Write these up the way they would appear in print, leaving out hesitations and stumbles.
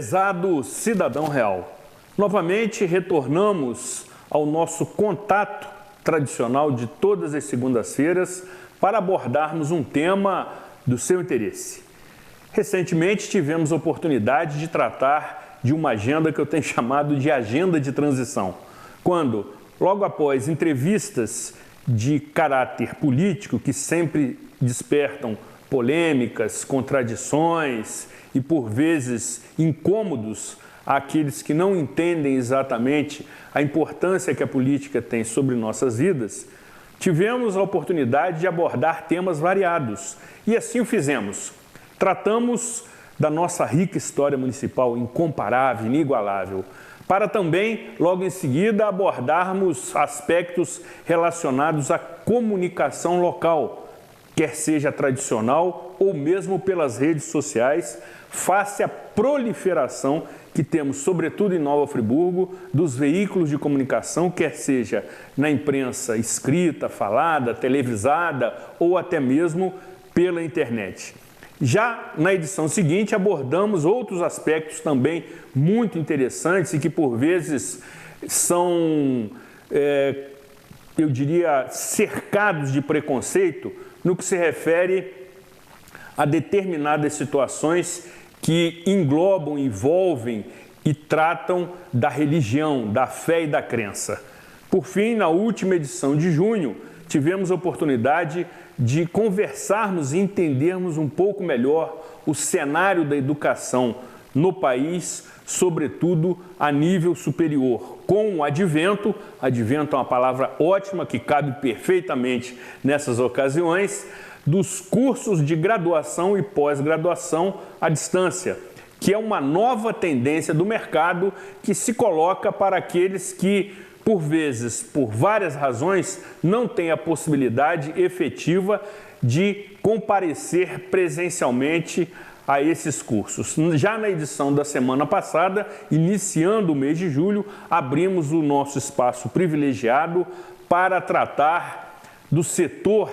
Prezado cidadão real, novamente retornamos ao nosso contato tradicional de todas as segundas-feiras para abordarmos um tema do seu interesse. Recentemente tivemos a oportunidade de tratar de uma agenda que eu tenho chamado de agenda de transição, quando, logo após entrevistas de caráter político que sempre despertam polêmicas, contradições e, por vezes, incômodos àqueles que não entendem exatamente a importância que a política tem sobre nossas vidas, tivemos a oportunidade de abordar temas variados e assim o fizemos. Tratamos da nossa rica história municipal, incomparável, inigualável, para também, logo em seguida, abordarmos aspectos relacionados à comunicação local, quer seja tradicional ou mesmo pelas redes sociais, face à proliferação que temos, sobretudo em Nova Friburgo, dos veículos de comunicação, quer seja na imprensa escrita, falada, televisada ou até mesmo pela internet. Já na edição seguinte abordamos outros aspectos também muito interessantes e que por vezes são, eu diria, cercados de preconceito no que se refere a determinadas situações que englobam, envolvem e tratam da religião, da fé e da crença. Por fim, na última edição de junho, tivemos a oportunidade de conversarmos e entendermos um pouco melhor o cenário da educação no país, sobretudo a nível superior. Com o advento é uma palavra ótima que cabe perfeitamente nessas ocasiões, dos cursos de graduação e pós-graduação à distância, que é uma nova tendência do mercado que se coloca para aqueles que, por vezes, por várias razões, não têm a possibilidade efetiva de comparecer presencialmente a esses cursos. Já na edição da semana passada, iniciando o mês de julho, abrimos o nosso espaço privilegiado para tratar do setor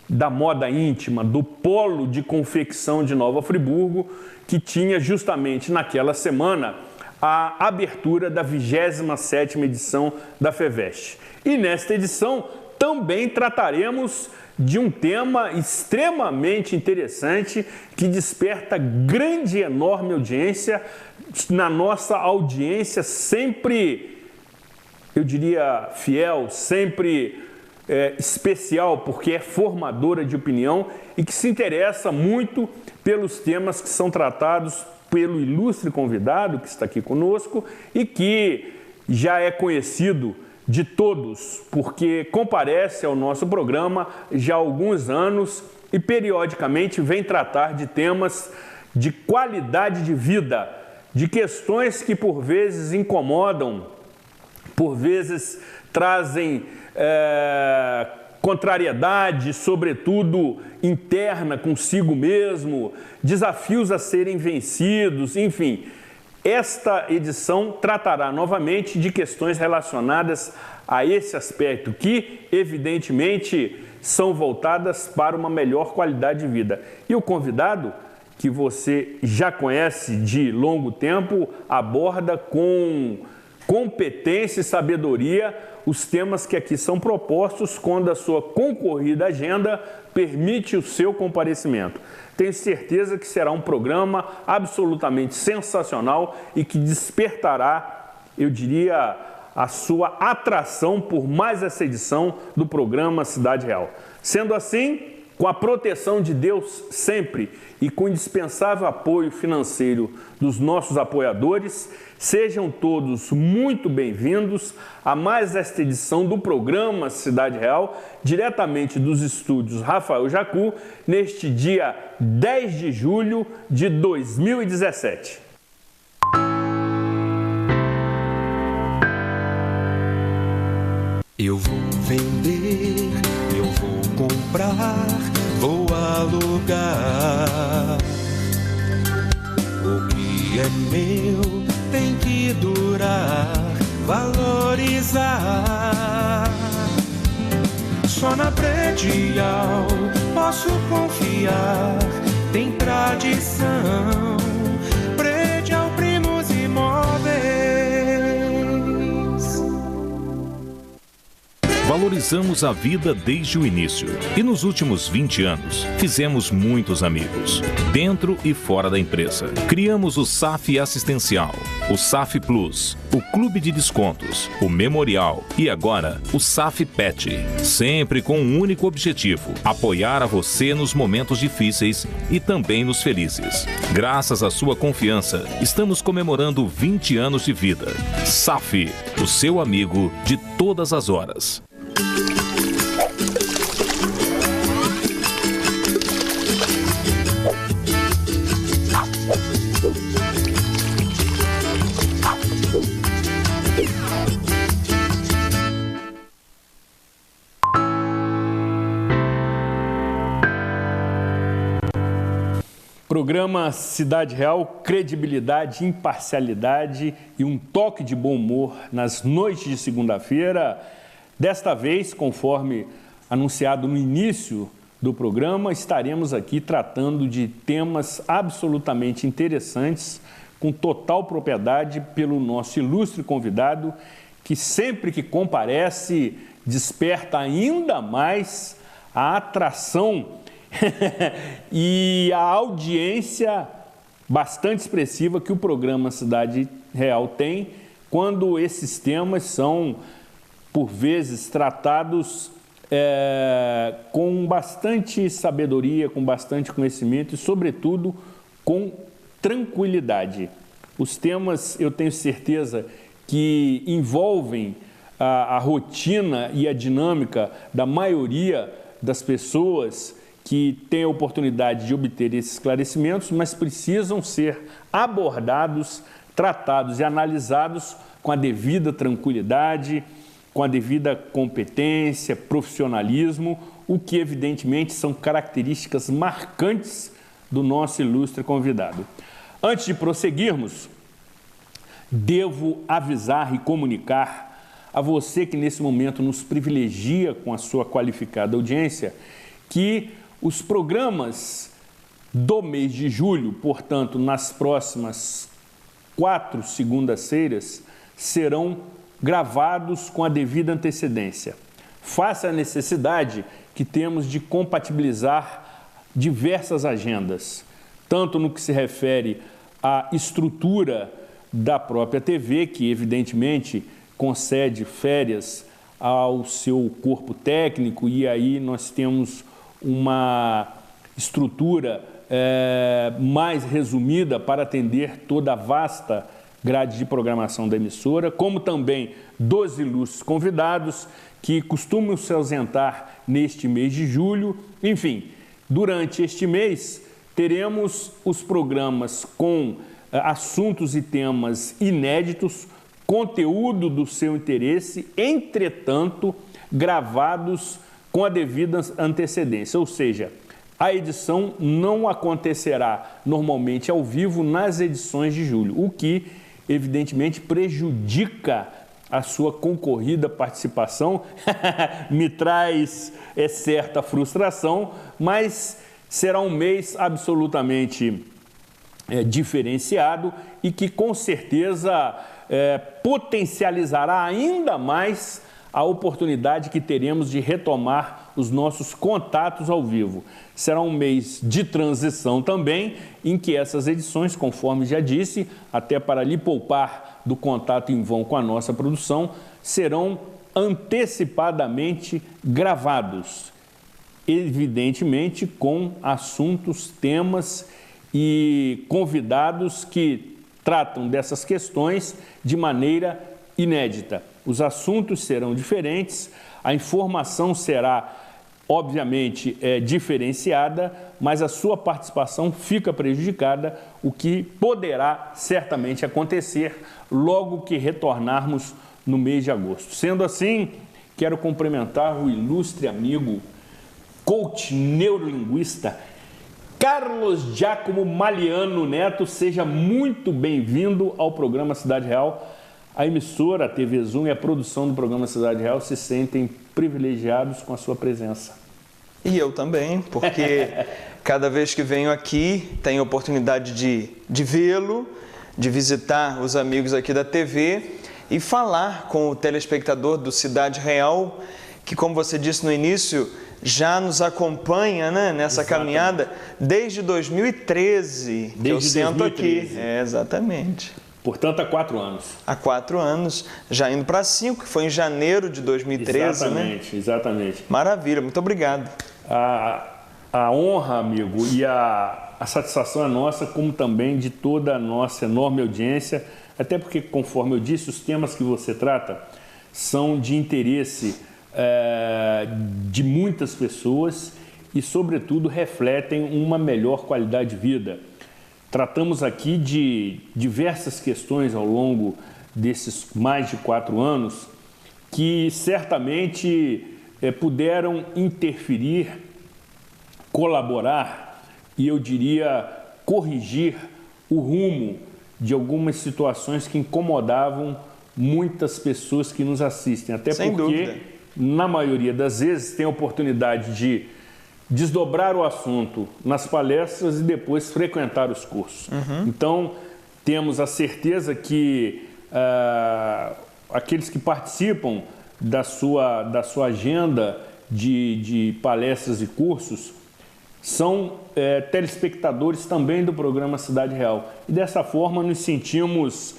da moda íntima, do polo de confecção de Nova Friburgo, que tinha justamente naquela semana a abertura da 27ª edição da FEVEST. E nesta edição também trataremos de um tema extremamente interessante que desperta grande e enorme audiência na nossa audiência sempre, eu diria, fiel, sempre especial, porque é formadora de opinião e que se interessa muito pelos temas que são tratados pelo ilustre convidado que está aqui conosco e que já é conhecido de todos, porque comparece ao nosso programa já há alguns anos e periodicamente vem tratar de temas de qualidade de vida, de questões que por vezes incomodam, por vezes trazem contrariedade, sobretudo interna consigo mesmo, desafios a serem vencidos, enfim. Esta edição tratará novamente de questões relacionadas a esse aspecto, que evidentemente são voltadas para uma melhor qualidade de vida. E o convidado, que você já conhece de longo tempo, aborda com competência e sabedoria os temas que aqui são propostos quando a sua concorrida agenda permite o seu comparecimento. Tenho certeza que será um programa absolutamente sensacional e que despertará, eu diria, a sua atração por mais essa edição do programa Cidade Real. Sendo assim, com a proteção de Deus sempre e com o indispensável apoio financeiro dos nossos apoiadores, sejam todos muito bem-vindos a mais esta edição do programa Cidade Real, diretamente dos estúdios Rafael Jacu, neste dia 10 de julho de 2017. Eu vou vender, eu vou comprar, vou alugar. O que é meu tem que durar, valorizar. Só na Predial posso confiar, tem tradição. Predial primeiro. Valorizamos a vida desde o início e nos últimos 20 anos fizemos muitos amigos, dentro e fora da empresa. Criamos o SAF Assistencial, o SAF Plus, o Clube de Descontos, o Memorial e agora o SAF Pet. Sempre com um único objetivo: apoiar a você nos momentos difíceis e também nos felizes. Graças à sua confiança, estamos comemorando 20 anos de vida. SAF, o seu amigo de todas as horas. Programa Cidade Real, credibilidade, imparcialidade e um toque de bom humor nas noites de segunda-feira. Desta vez, conforme anunciado no início do programa, estaremos aqui tratando de temas absolutamente interessantes, com total propriedade pelo nosso ilustre convidado, que sempre que comparece desperta ainda mais a atração e a audiência bastante expressiva que o programa Cidade Real tem quando esses temas são, por vezes, tratados com bastante sabedoria, com bastante conhecimento e, sobretudo, com tranquilidade. Os temas, eu tenho certeza, que envolvem a rotina e a dinâmica da maioria das pessoas que têm a oportunidade de obter esses esclarecimentos, mas precisam ser abordados, tratados e analisados com a devida tranquilidade, com a devida competência, profissionalismo, o que evidentemente são características marcantes do nosso ilustre convidado. Antes de prosseguirmos, devo avisar e comunicar a você que nesse momento nos privilegia com a sua qualificada audiência que os programas do mês de julho, portanto, nas próximas 4 segundas-feiras, serão gravados com a devida antecedência. Face à necessidade que temos de compatibilizar diversas agendas, tanto no que se refere à estrutura da própria TV, que evidentemente concede férias ao seu corpo técnico, e aí nós temos uma estrutura mais resumida para atender toda a vasta grade de programação da emissora, como também dos ilustres convidados que costumam se ausentar neste mês de julho. Enfim, durante este mês teremos os programas com assuntos e temas inéditos, conteúdo do seu interesse, entretanto, gravados com a devida antecedência, ou seja, a edição não acontecerá normalmente ao vivo nas edições de julho, o que evidentemente prejudica a sua concorrida participação, me traz certa frustração, mas será um mês absolutamente diferenciado e que com certeza potencializará ainda mais a oportunidade que teremos de retomar os nossos contatos ao vivo. Será um mês de transição também, em que essas edições, conforme já disse, até para lhe poupar do contato em vão com a nossa produção, serão antecipadamente gravados, evidentemente com assuntos, temas e convidados que tratam dessas questões de maneira inédita. Os assuntos serão diferentes, a informação será, obviamente, diferenciada, mas a sua participação fica prejudicada, o que poderá certamente acontecer logo que retornarmos no mês de agosto. Sendo assim, quero cumprimentar o ilustre amigo, coach neurolinguista, Carlos Giacomo Maliano Neto. Seja muito bem-vindo ao programa Cidade Real. A emissora, a TV Zoom e a produção do programa Cidade Real se sentem privilegiados com a sua presença. E eu também, porque cada vez que venho aqui tenho a oportunidade de vê-lo, de visitar os amigos aqui da TV e falar com o telespectador do Cidade Real que, como você disse no início, já nos acompanha, né, nessa Exatamente. caminhada desde 2013, que eu sento 2013. aqui. Exatamente. Portanto, há 4 anos. Há 4 anos, já indo para 5, que foi em janeiro de 2013, Exatamente, né? exatamente. Maravilha, muito obrigado. A honra, amigo, e a satisfação é nossa, como também de toda a nossa enorme audiência, até porque, conforme eu disse, os temas que você trata são de interesse de muitas pessoas e, sobretudo, refletem uma melhor qualidade de vida. Tratamos aqui de diversas questões ao longo desses mais de 4 anos que certamente puderam interferir, colaborar e, eu diria, corrigir o rumo de algumas situações que incomodavam muitas pessoas que nos assistem. Até Sem porque, dúvida, na maioria das vezes, tem a oportunidade de desdobrar o assunto nas palestras e depois frequentar os cursos. Então, temos a certeza que aqueles que participam da sua agenda de palestras e cursos são telespectadores também do programa Cidade Real. E dessa forma nos sentimos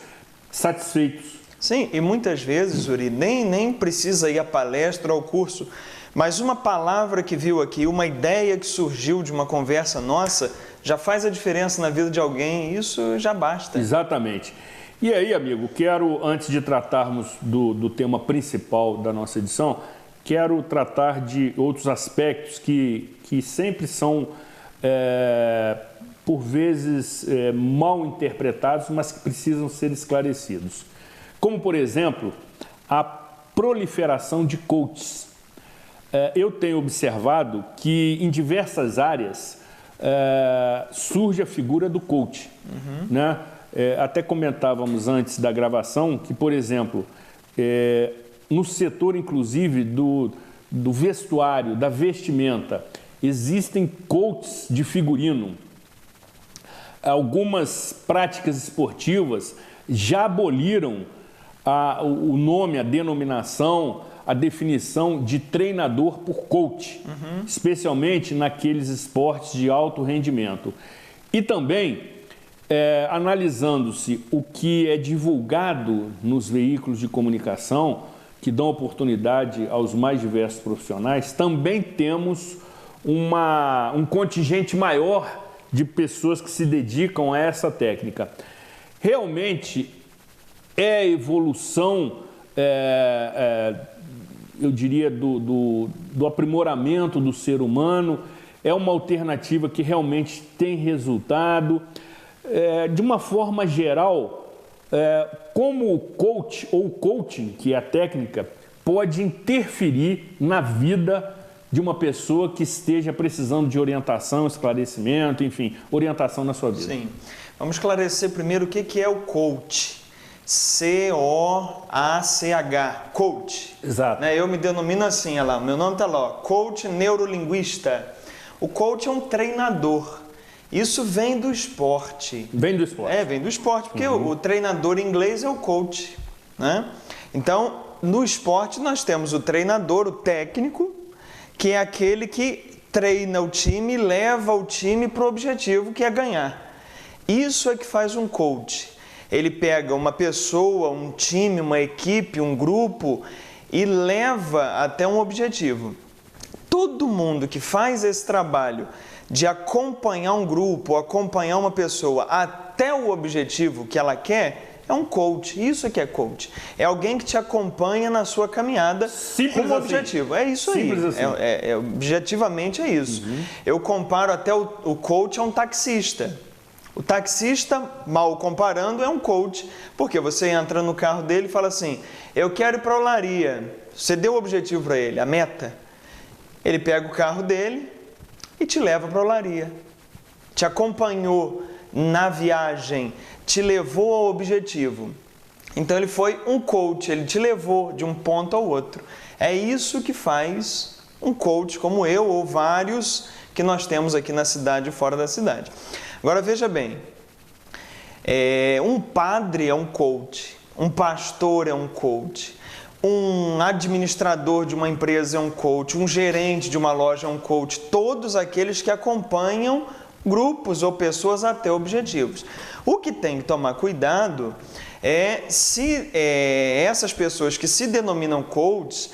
satisfeitos. Sim, e muitas vezes, Uri, nem precisa ir à palestra ou ao curso, mas uma palavra que viu aqui, uma ideia que surgiu de uma conversa nossa, já faz a diferença na vida de alguém, e isso já basta. Exatamente. E aí, amigo, quero, antes de tratarmos do tema principal da nossa edição, quero tratar de outros aspectos que sempre são, por vezes, mal interpretados, mas que precisam ser esclarecidos. Como, por exemplo, a proliferação de coaches. Eu tenho observado que em diversas áreas surge a figura do coach. Né? Até comentávamos antes da gravação que, por exemplo, no setor, inclusive, do vestuário, da vestimenta, existem coaches de figurino. Algumas práticas esportivas já aboliram o nome, a denominação, a definição de treinador por coach, especialmente naqueles esportes de alto rendimento. E também, analisando-se o que é divulgado nos veículos de comunicação, que dão oportunidade aos mais diversos profissionais, também temos um contingente maior de pessoas que se dedicam a essa técnica. Realmente é a evolução, eu diria, do aprimoramento do ser humano, é uma alternativa que realmente tem resultado. De uma forma geral, como o coach ou coaching, que é a técnica, pode interferir na vida de uma pessoa que esteja precisando de orientação, esclarecimento, enfim, orientação na sua vida. Sim. Vamos esclarecer primeiro o que é o coach. C-O-A-C-H, coach. Exato. Eu me denomino assim, olha lá, meu nome está lá, coach neurolinguista. O coach é um treinador. Isso vem do esporte. Vem do esporte. Vem do esporte, porque o treinador em inglês é o coach. Né? Então, no esporte nós temos o treinador, o técnico, que é aquele que treina o time e leva o time para o objetivo, que é ganhar. Isso é que faz um coach. Ele pega uma pessoa, um time, uma equipe, um grupo e leva até um objetivo. Todo mundo que faz esse trabalho de acompanhar um grupo, acompanhar uma pessoa até o objetivo que ela quer, é um coach. Isso é que é coach. É alguém que te acompanha na sua caminhada com um objetivo. É isso aí. Simples assim. Objetivamente é isso. Eu comparo até o coach a um taxista. O taxista, mal comparando, é um coach, porque você entra no carro dele e fala assim, eu quero ir para a olaria. Você deu o objetivo para ele, a meta. Ele pega o carro dele e te leva para a olaria. Te acompanhou na viagem, te levou ao objetivo. Então ele foi um coach, ele te levou de um ponto ao outro. É isso que faz um coach como eu ou vários que nós temos aqui na cidade e fora da cidade. Agora veja bem, um padre é um coach, um pastor é um coach, um administrador de uma empresa é um coach, um gerente de uma loja é um coach, todos aqueles que acompanham grupos ou pessoas até objetivos. O que tem que tomar cuidado é se essas pessoas que se denominam coaches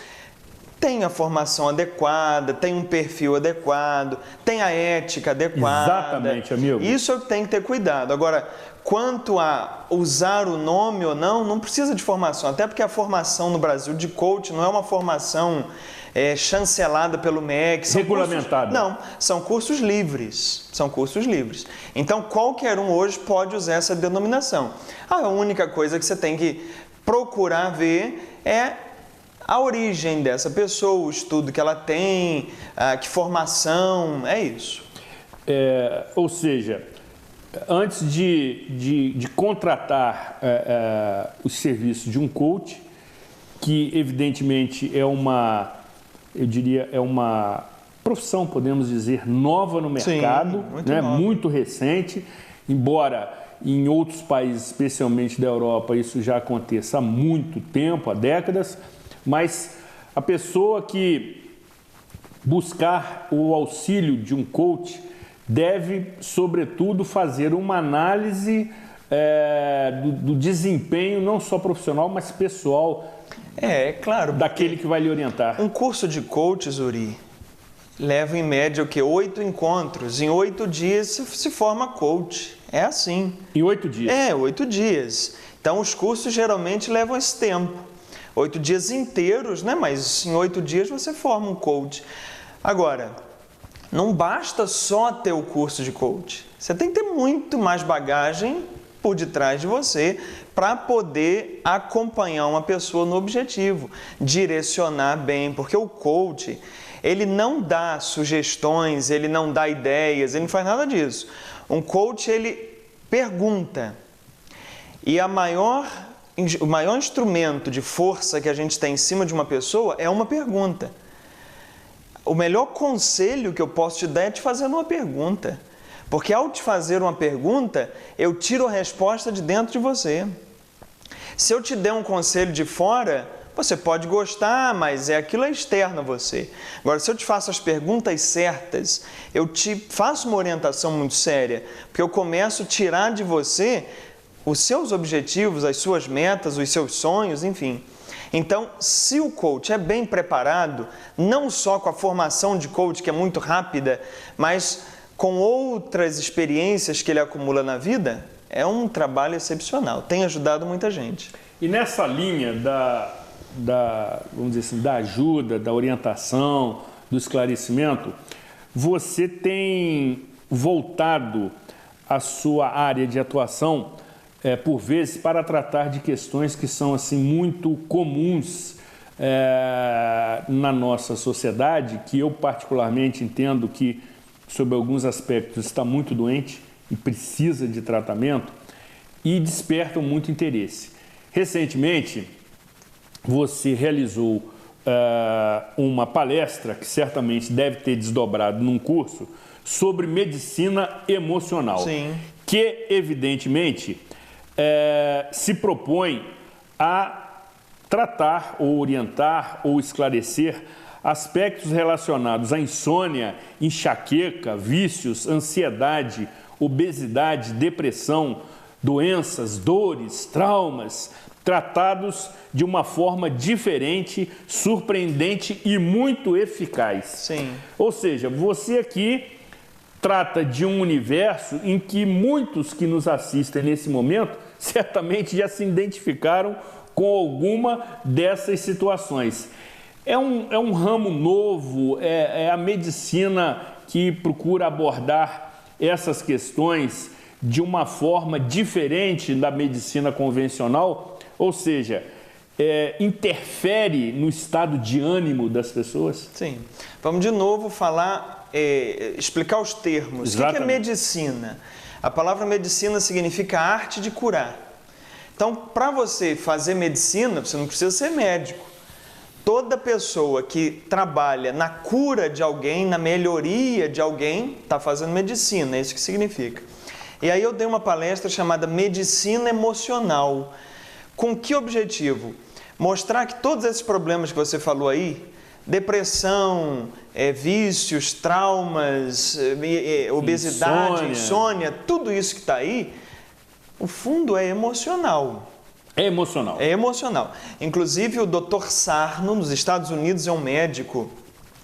têm a formação adequada, têm um perfil adequado, têm a ética adequada. Exatamente, amigo. Isso é o que tem que ter cuidado. Agora, quanto a usar o nome ou não precisa de formação, até porque a formação no Brasil de coach não é uma formação chancelada pelo MEC. Regulamentada. Não, são cursos livres. São cursos livres. Então, qualquer um hoje pode usar essa denominação. A única coisa que você tem que procurar ver é a origem dessa pessoa, o estudo que ela tem, que formação, é isso. Ou seja, antes de contratar os serviços de um coach, que evidentemente é uma profissão, podemos dizer, nova no mercado, muito né? nova. Muito recente, embora em outros países, especialmente da Europa, isso já aconteça há muito tempo, há décadas, mas a pessoa que buscar o auxílio de um coach deve, sobretudo, fazer uma análise do desempenho, não só profissional, mas pessoal, claro. daquele que vai lhe orientar. Um curso de coach, Zuri, leva em média 8 encontros. Em 8 dias se forma coach. É assim. Em 8 dias? 8 dias. Então, os cursos geralmente levam esse tempo. 8 dias inteiros, né? Mas em 8 dias você forma um coach. Agora, não basta só ter o curso de coach. Você tem que ter muito mais bagagem por detrás de você para poder acompanhar uma pessoa no objetivo, direcionar bem, porque o coach, ele não dá sugestões, ele não dá ideias, ele não faz nada disso. Um coach, ele pergunta. E o maior instrumento de força que a gente tem em cima de uma pessoa é uma pergunta. O melhor conselho que eu posso te dar é te fazer uma pergunta. Porque ao te fazer uma pergunta, eu tiro a resposta de dentro de você. Se eu te der um conselho de fora, você pode gostar, mas aquilo é externo a você. Agora, se eu te faço as perguntas certas, eu te faço uma orientação muito séria, porque eu começo a tirar de você os seus objetivos, as suas metas, os seus sonhos, enfim. Então, se o coach é bem preparado, não só com a formação de coach, que é muito rápida, mas com outras experiências que ele acumula na vida, é um trabalho excepcional. Tem ajudado muita gente. E nessa linha vamos dizer assim, da ajuda, da orientação, do esclarecimento, você tem voltado a sua área de atuação por vezes, para tratar de questões que são assim, muito comuns na nossa sociedade, que eu particularmente entendo que, sob alguns aspectos, está muito doente e precisa de tratamento e despertam muito interesse. Recentemente, você realizou uma palestra, que certamente deve ter desdobrado num curso, sobre medicina emocional. Sim. Que, evidentemente, se propõe a tratar ou orientar ou esclarecer aspectos relacionados à insônia, enxaqueca, vícios, ansiedade, obesidade, depressão, doenças, dores, traumas, tratados de uma forma diferente, surpreendente e muito eficaz. Sim. Ou seja, você aqui trata de um universo em que muitos que nos assistem nesse momento certamente já se identificaram com alguma dessas situações. É um ramo novo, é a medicina que procura abordar essas questões de uma forma diferente da medicina convencional, ou seja, interfere no estado de ânimo das pessoas? Sim. Vamos de novo explicar os termos. Exatamente. O que é medicina? A palavra medicina significa arte de curar. Então, para você fazer medicina, você não precisa ser médico. Toda pessoa que trabalha na cura de alguém, na melhoria de alguém, está fazendo medicina, é isso que significa. E aí eu dei uma palestra chamada Medicina Emocional. Com que objetivo? mostrar que todos esses problemas que você falou aí, depressão, vícios, traumas, obesidade, insônia, tudo isso que está aí, o fundo é emocional. É emocional. É emocional. Inclusive o Dr. Sarno, nos Estados Unidos, é um médico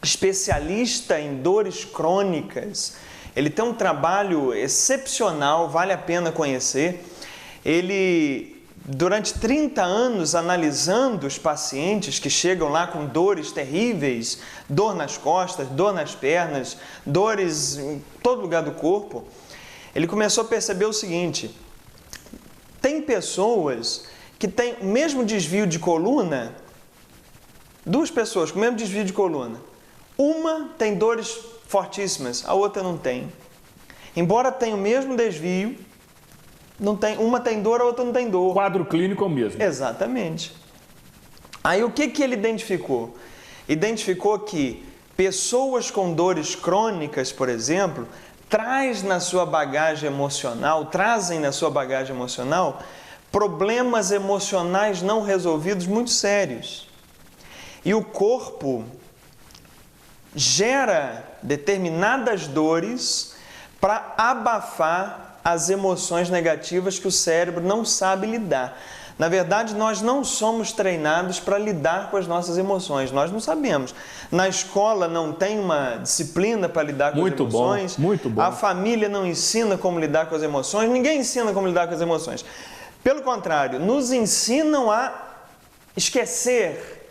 especialista em dores crônicas. Ele tem um trabalho excepcional, vale a pena conhecer. Ele, durante 30 anos, analisando os pacientes que chegam lá com dores terríveis, dor nas costas, dor nas pernas, dores em todo lugar do corpo, ele começou a perceber o seguinte: tem pessoas que têm o mesmo desvio de coluna, duas pessoas com o mesmo desvio de coluna. Uma tem dores fortíssimas, a outra não tem. Embora tenha o mesmo desvio, não tem, uma tem dor, a outra não tem dor. Quadro clínico é o mesmo. Exatamente. Aí o que ele identificou? Identificou que pessoas com dores crônicas, por exemplo, trazem na sua bagagem emocional problemas emocionais não resolvidos muito sérios. E o corpo gera determinadas dores para abafar as emoções negativas que o cérebro não sabe lidar. Na verdade, nós não somos treinados para lidar com as nossas emoções, nós não sabemos. Na escola não tem uma disciplina para lidar com as emoções. Muito bom. A família não ensina como lidar com as emoções, ninguém ensina como lidar com as emoções. Pelo contrário, nos ensinam a esquecer,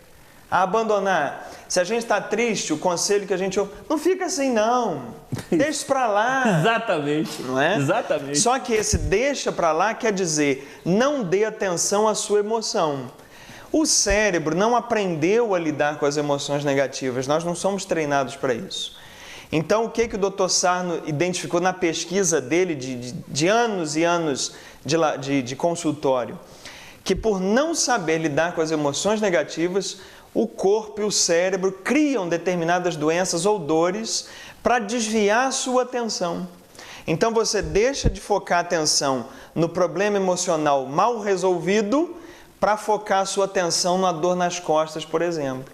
a abandonar. Se a gente está triste, o conselho que a gente ouve, não fica assim não, deixa isso para lá. Exatamente. Não é? Exatamente. Só que esse deixa para lá quer dizer, não dê atenção à sua emoção. O cérebro não aprendeu a lidar com as emoções negativas, nós não somos treinados para isso. Então, o que o Dr. Sarno identificou na pesquisa dele de anos e anos de consultório? Que por não saber lidar com as emoções negativas, o corpo e o cérebro criam determinadas doenças ou dores para desviar a sua atenção. Então você deixa de focar a atenção no problema emocional mal resolvido para focar a sua atenção na dor nas costas, por exemplo.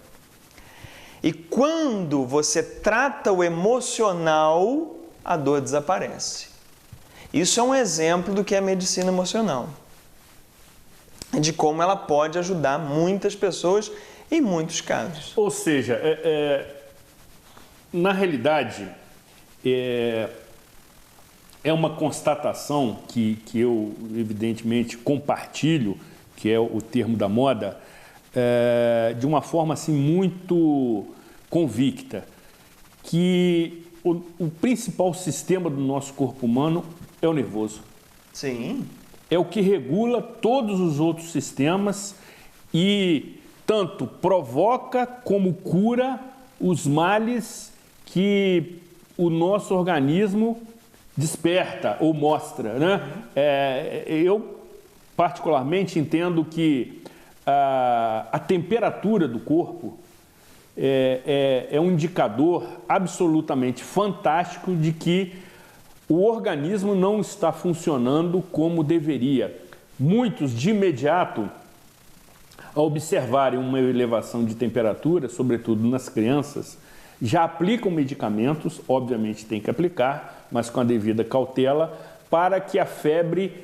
E quando você trata o emocional, a dor desaparece. Isso é um exemplo do que é a medicina emocional. De como ela pode ajudar muitas pessoas em muitos casos. Ou seja, na realidade, é uma constatação que eu, evidentemente, compartilho, que é o termo da moda, de uma forma assim, muito convicta, que o principal sistema do nosso corpo humano é o nervoso. Sim. É o que regula todos os outros sistemas e tanto provoca como cura os males que o nosso organismo desperta ou mostra, né? Eu particularmente entendo que a temperatura do corpo é um indicador absolutamente fantástico de que o organismo não está funcionando como deveria. Muitos, de imediato, ao observarem uma elevação de temperatura, sobretudo nas crianças, já aplicam medicamentos, obviamente tem que aplicar, mas com a devida cautela, para que a febre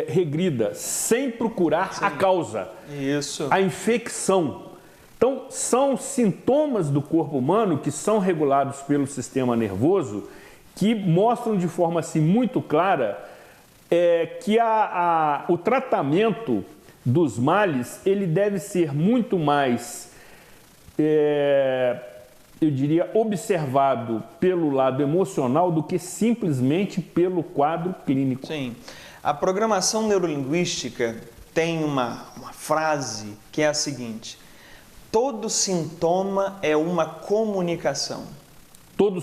regrida, sem procurar a causa, a infecção. Então, são sintomas do corpo humano que são regulados pelo sistema nervoso que mostram de forma assim, muito clara que o tratamento dos males, ele deve ser muito mais, eu diria, observado pelo lado emocional do que simplesmente pelo quadro clínico. Sim. A programação neurolinguística tem uma frase que é a seguinte: todo sintoma é uma comunicação. Todo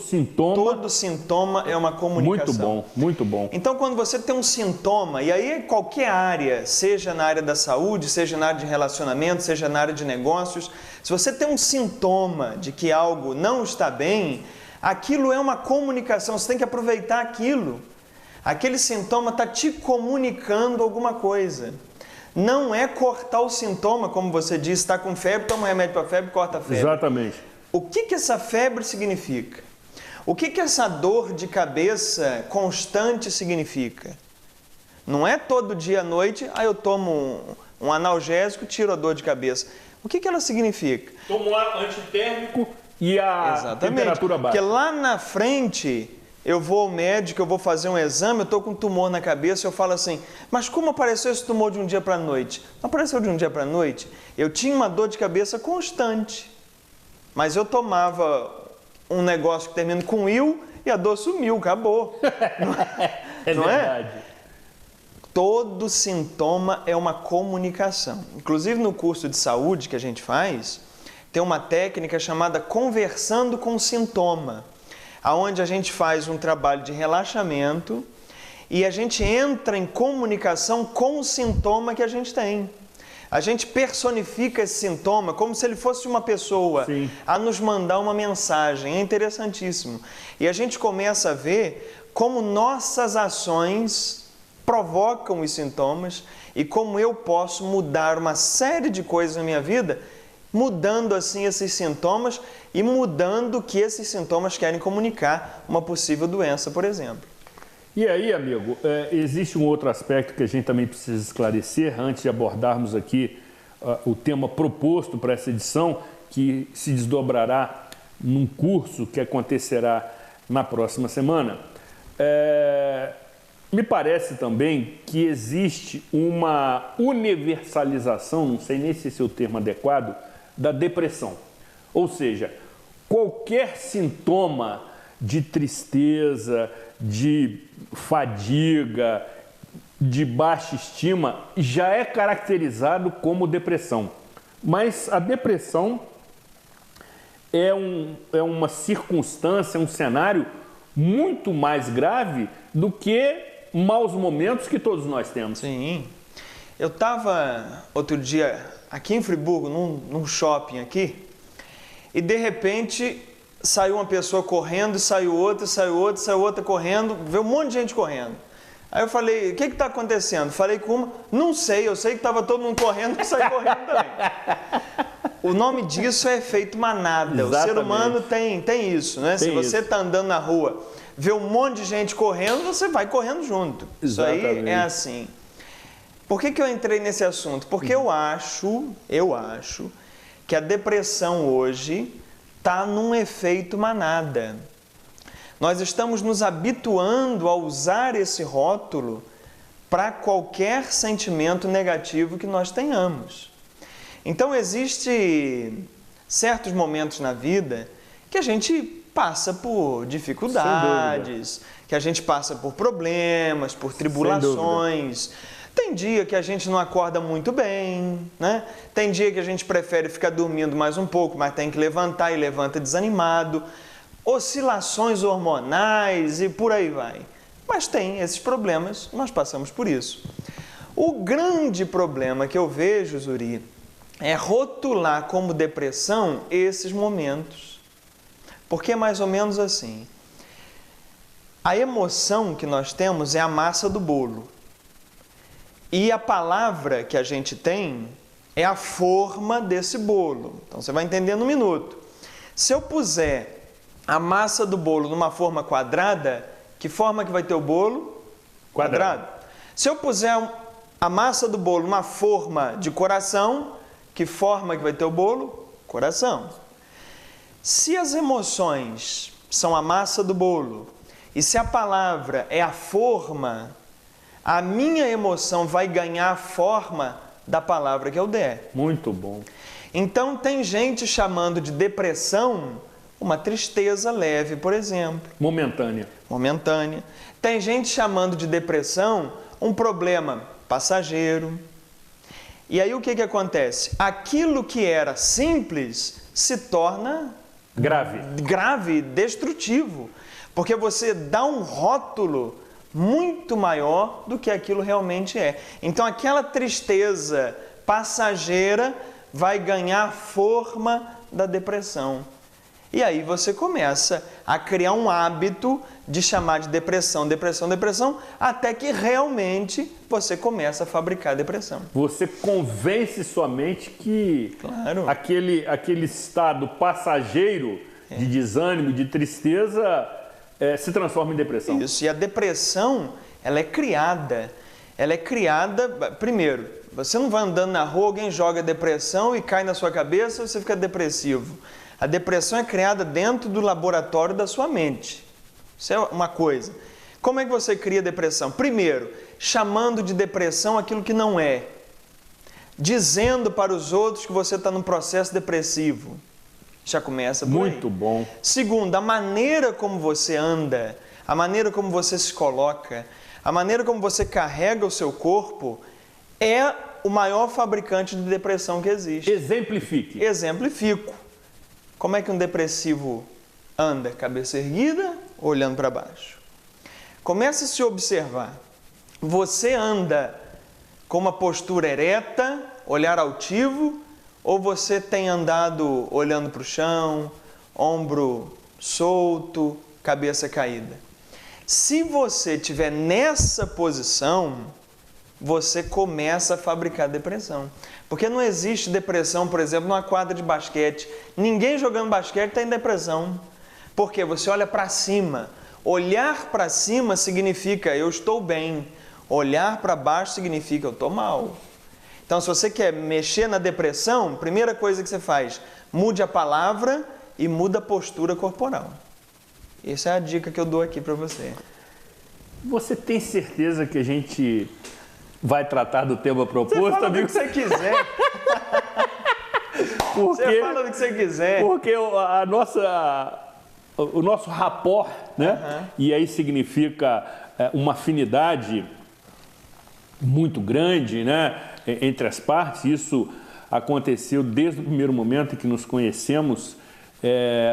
sintoma é uma comunicação. Muito bom, muito bom. Então, quando você tem um sintoma, e aí qualquer área, seja na área da saúde, seja na área de relacionamento, seja na área de negócios, se você tem um sintoma de que algo não está bem, aquilo é uma comunicação, você tem que aproveitar aquilo. Aquele sintoma está te comunicando alguma coisa. não é cortar o sintoma, como você disse, está com febre, toma um remédio para febre, corta a febre. Exatamente. O que essa febre significa? O que essa dor de cabeça constante significa? Não é todo dia à noite, eu tomo um analgésico e tiro a dor de cabeça. O que ela significa? Tomo um antitérmico e a temperatura baixa. Porque lá na frente, eu vou ao médico, eu vou fazer um exame, eu estou com um tumor na cabeça, eu falo assim, mas como apareceu esse tumor de um dia para a noite? Não apareceu de um dia para a noite? Eu tinha uma dor de cabeça constante, mas eu tomava um negócio que termina com il e a dor sumiu, acabou. Não verdade. Todo sintoma é uma comunicação. Inclusive no curso de saúde que a gente faz, tem uma técnica chamada conversando com o sintoma, onde a gente faz um trabalho de relaxamento e a gente entra em comunicação com o sintoma que a gente tem. A gente personifica esse sintoma como se ele fosse uma pessoa. Sim. A nos mandar uma mensagem. É interessantíssimo. E a gente começa a ver como nossas ações provocam os sintomas e como eu posso mudar uma série de coisas na minha vida, mudando assim esses sintomas e mudando o que esses sintomas querem comunicar, uma possível doença, por exemplo. E aí, amigo, existe um outro aspecto que a gente também precisa esclarecer antes de abordarmos aqui o tema proposto para essa edição, que se desdobrará num curso que acontecerá na próxima semana. Me parece também que existe uma universalização, não sei nem se esse é o termo adequado, da depressão. Ou seja, qualquer sintoma de tristeza, de fadiga, de baixa estima, já é caracterizado como depressão. Mas a depressão é uma circunstância, um cenário muito mais grave do que maus momentos que todos nós temos. Sim. Eu estava outro dia aqui em Friburgo, num shopping aqui, e de repente saiu uma pessoa correndo, saiu outra correndo, veio um monte de gente correndo. Aí eu falei, o que está acontecendo? Falei com uma, não sei, eu sei que estava todo mundo correndo, eu saí correndo também. O nome disso é efeito manada. Exatamente. O ser humano tem isso, né? Se você está andando na rua, vê um monte de gente correndo, você vai correndo junto. Exatamente. Isso aí é assim. Por que eu entrei nesse assunto? Porque eu acho que a depressão hoje está num efeito manada. Nós estamos nos habituando a usar esse rótulo para qualquer sentimento negativo que nós tenhamos. Então, existem certos momentos na vida que a gente passa por dificuldades, que a gente passa por problemas, por tribulações. Tem dia que a gente não acorda muito bem, né? Tem dia que a gente prefere ficar dormindo mais um pouco, mas tem que levantar e levanta desanimado. Oscilações hormonais e por aí vai. Mas tem esses problemas, nós passamos por isso. O grande problema que eu vejo, Zuri, é rotular como depressão esses momentos. Porque é mais ou menos assim. A emoção que nós temos é a massa do bolo. E a palavra que a gente tem é a forma desse bolo. Então você vai entender no minuto. Se eu puser a massa do bolo numa forma quadrada, que forma que vai ter o bolo? Quadrado. Se eu puser a massa do bolo numa forma de coração, que forma que vai ter o bolo? Coração. Se as emoções são a massa do bolo e se a palavra é a forma, a minha emoção vai ganhar a forma da palavra que eu der. Muito bom. Então tem gente chamando de depressão uma tristeza leve, por exemplo. Momentânea. Momentânea. Tem gente chamando de depressão um problema passageiro. E aí o que acontece? Aquilo que era simples se torna grave, destrutivo. Porque você dá um rótulo muito maior do que aquilo realmente é. Então aquela tristeza passageira vai ganhar a forma da depressão. E aí você começa a criar um hábito de chamar de depressão, depressão, depressão, até que realmente você começa a fabricar depressão. Você convence sua mente que Claro. aquele estado passageiro de desânimo, de tristeza, se transforma em depressão. Isso, e a depressão, ela é criada. Primeiro, você não vai andando na rua, alguém joga depressão e cai na sua cabeça e você fica depressivo. A depressão é criada dentro do laboratório da sua mente. Isso é uma coisa. Como é que você cria depressão? Primeiro, chamando de depressão aquilo que não é. Dizendo para os outros que você está num processo depressivo. Já começa por aí. Muito bom. Segundo, a maneira como você anda, a maneira como você se coloca, a maneira como você carrega o seu corpo é o maior fabricante de depressão que existe. Exemplifique. Exemplifico. Como é que um depressivo anda? Cabeça erguida, olhando para baixo. Comece a se observar. Você anda com uma postura ereta, olhar altivo, ou você tem andado olhando para o chão, ombro solto, cabeça caída? Se você estiver nessa posição, você começa a fabricar depressão. Porque não existe depressão, por exemplo, numa quadra de basquete. Ninguém jogando basquete está em depressão. Porque você olha para cima. Olhar para cima significa eu estou bem. Olhar para baixo significa eu estou mal. Então, se você quer mexer na depressão, primeira coisa que você faz, mude a palavra e muda a postura corporal. Essa é a dica que eu dou aqui para você. Você tem certeza que a gente vai tratar do tema proposto, Você fala amigo? do que você quiser. Você fala do que você quiser. Porque o nosso rapport, né? E aí significa uma afinidade muito grande, né? Entre as partes. Isso aconteceu desde o primeiro momento em que nos conhecemos,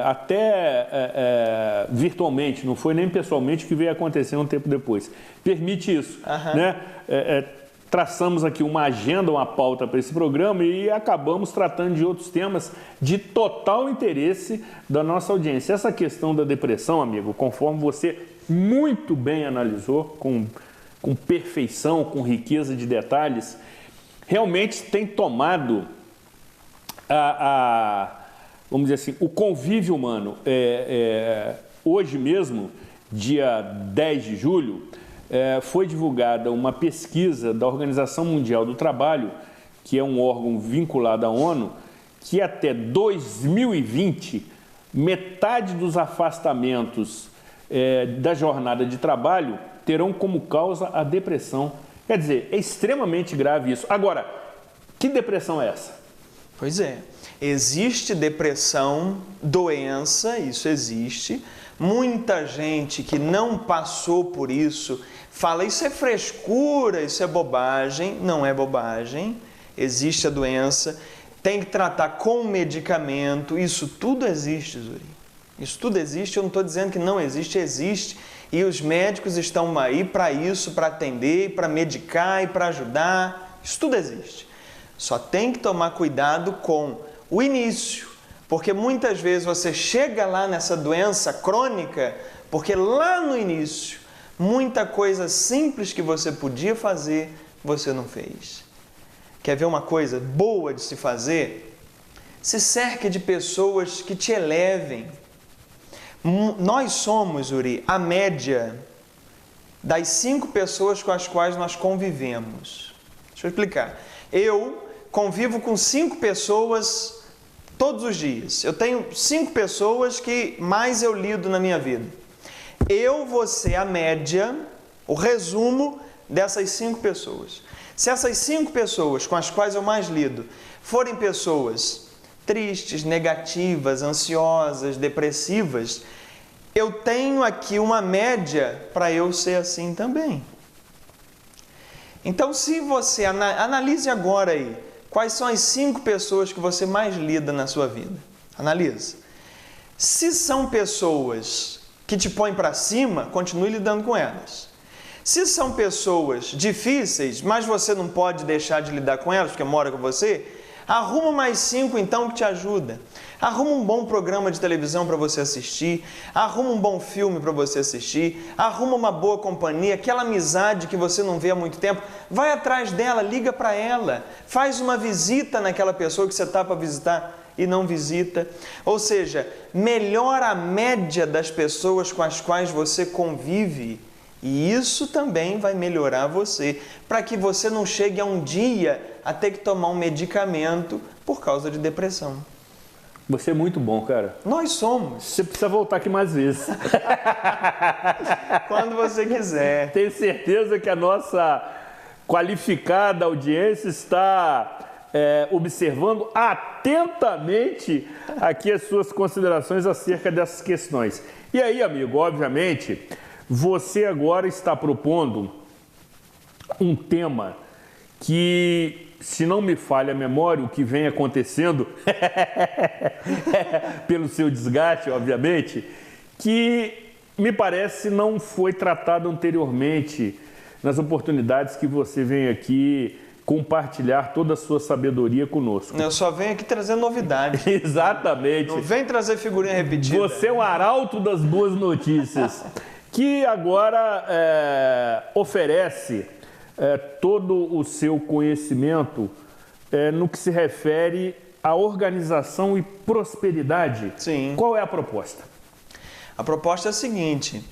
até virtualmente, não foi nem pessoalmente que veio acontecer um tempo depois. Permite isso, né? Traçamos aqui uma agenda, uma pauta para esse programa e acabamos tratando de outros temas de total interesse da nossa audiência. Essa questão da depressão, amigo, conforme você muito bem analisou, com perfeição, com riqueza de detalhes, realmente tem tomado vamos dizer assim, o convívio humano. Hoje mesmo, dia 10 de julho, foi divulgada uma pesquisa da Organização Mundial do Trabalho, que é um órgão vinculado à ONU, que até 2020, metade dos afastamentos da jornada de trabalho terão como causa a depressão. Quer dizer, é extremamente grave isso. Agora, que depressão é essa? Pois é. Existe depressão, doença, isso existe. Muita gente que não passou por isso fala, isso é frescura, isso é bobagem. Não é bobagem. Existe a doença, tem que tratar com medicamento. Isso tudo existe, Zuri. Isso tudo existe. Eu não estou dizendo que não existe, existe. E os médicos estão aí para isso, para atender, para medicar e para ajudar. Isso tudo existe. Só tem que tomar cuidado com o início, porque muitas vezes você chega lá nessa doença crônica, porque lá no início, muita coisa simples que você podia fazer, você não fez. Quer ver uma coisa boa de se fazer? Se cerque de pessoas que te elevem. Nós somos, Uri, a média das 5 pessoas com as quais nós convivemos. Deixa eu explicar. Eu convivo com 5 pessoas todos os dias. Eu tenho 5 pessoas que mais eu lido na minha vida. Eu vou ser a média, o resumo dessas 5 pessoas. Se essas 5 pessoas com as quais eu mais lido forem pessoas tristes, negativas, ansiosas, depressivas, eu tenho aqui uma média para eu ser assim também. Então, se você analise agora aí, quais são as 5 pessoas que você mais lida na sua vida? Analisa. Se são pessoas que te põem para cima, continue lidando com elas. Se são pessoas difíceis, mas você não pode deixar de lidar com elas, porque mora com você, Arruma mais 5 então que te ajuda. Arruma um bom programa de televisão para você assistir, arruma um bom filme para você assistir, arruma uma boa companhia, aquela amizade que você não vê há muito tempo, vai atrás dela, liga para ela, faz uma visita naquela pessoa que você está para visitar e não visita. Ou seja, melhora a média das pessoas com as quais você convive. E isso também vai melhorar você, para que você não chegue a um dia a ter que tomar um medicamento por causa de depressão. Você é muito bom, cara. Nós somos. Você precisa voltar aqui mais vezes. Quando você quiser. Tenho certeza que a nossa qualificada audiência está observando atentamente aqui as suas considerações acerca dessas questões. E aí, amigo, obviamente, você agora está propondo um tema que, se não me falha a memória, o que vem acontecendo, pelo seu desgaste, obviamente, que me parece não foi tratado anteriormente nas oportunidades que você vem aqui compartilhar toda a sua sabedoria conosco. Eu só venho aqui trazer novidade. Exatamente. Não vem trazer figurinha repetida. Você é um arauto das boas notícias, que agora oferece todo o seu conhecimento no que se refere à organização e prosperidade. Sim. Qual é a proposta? A proposta é a seguinte: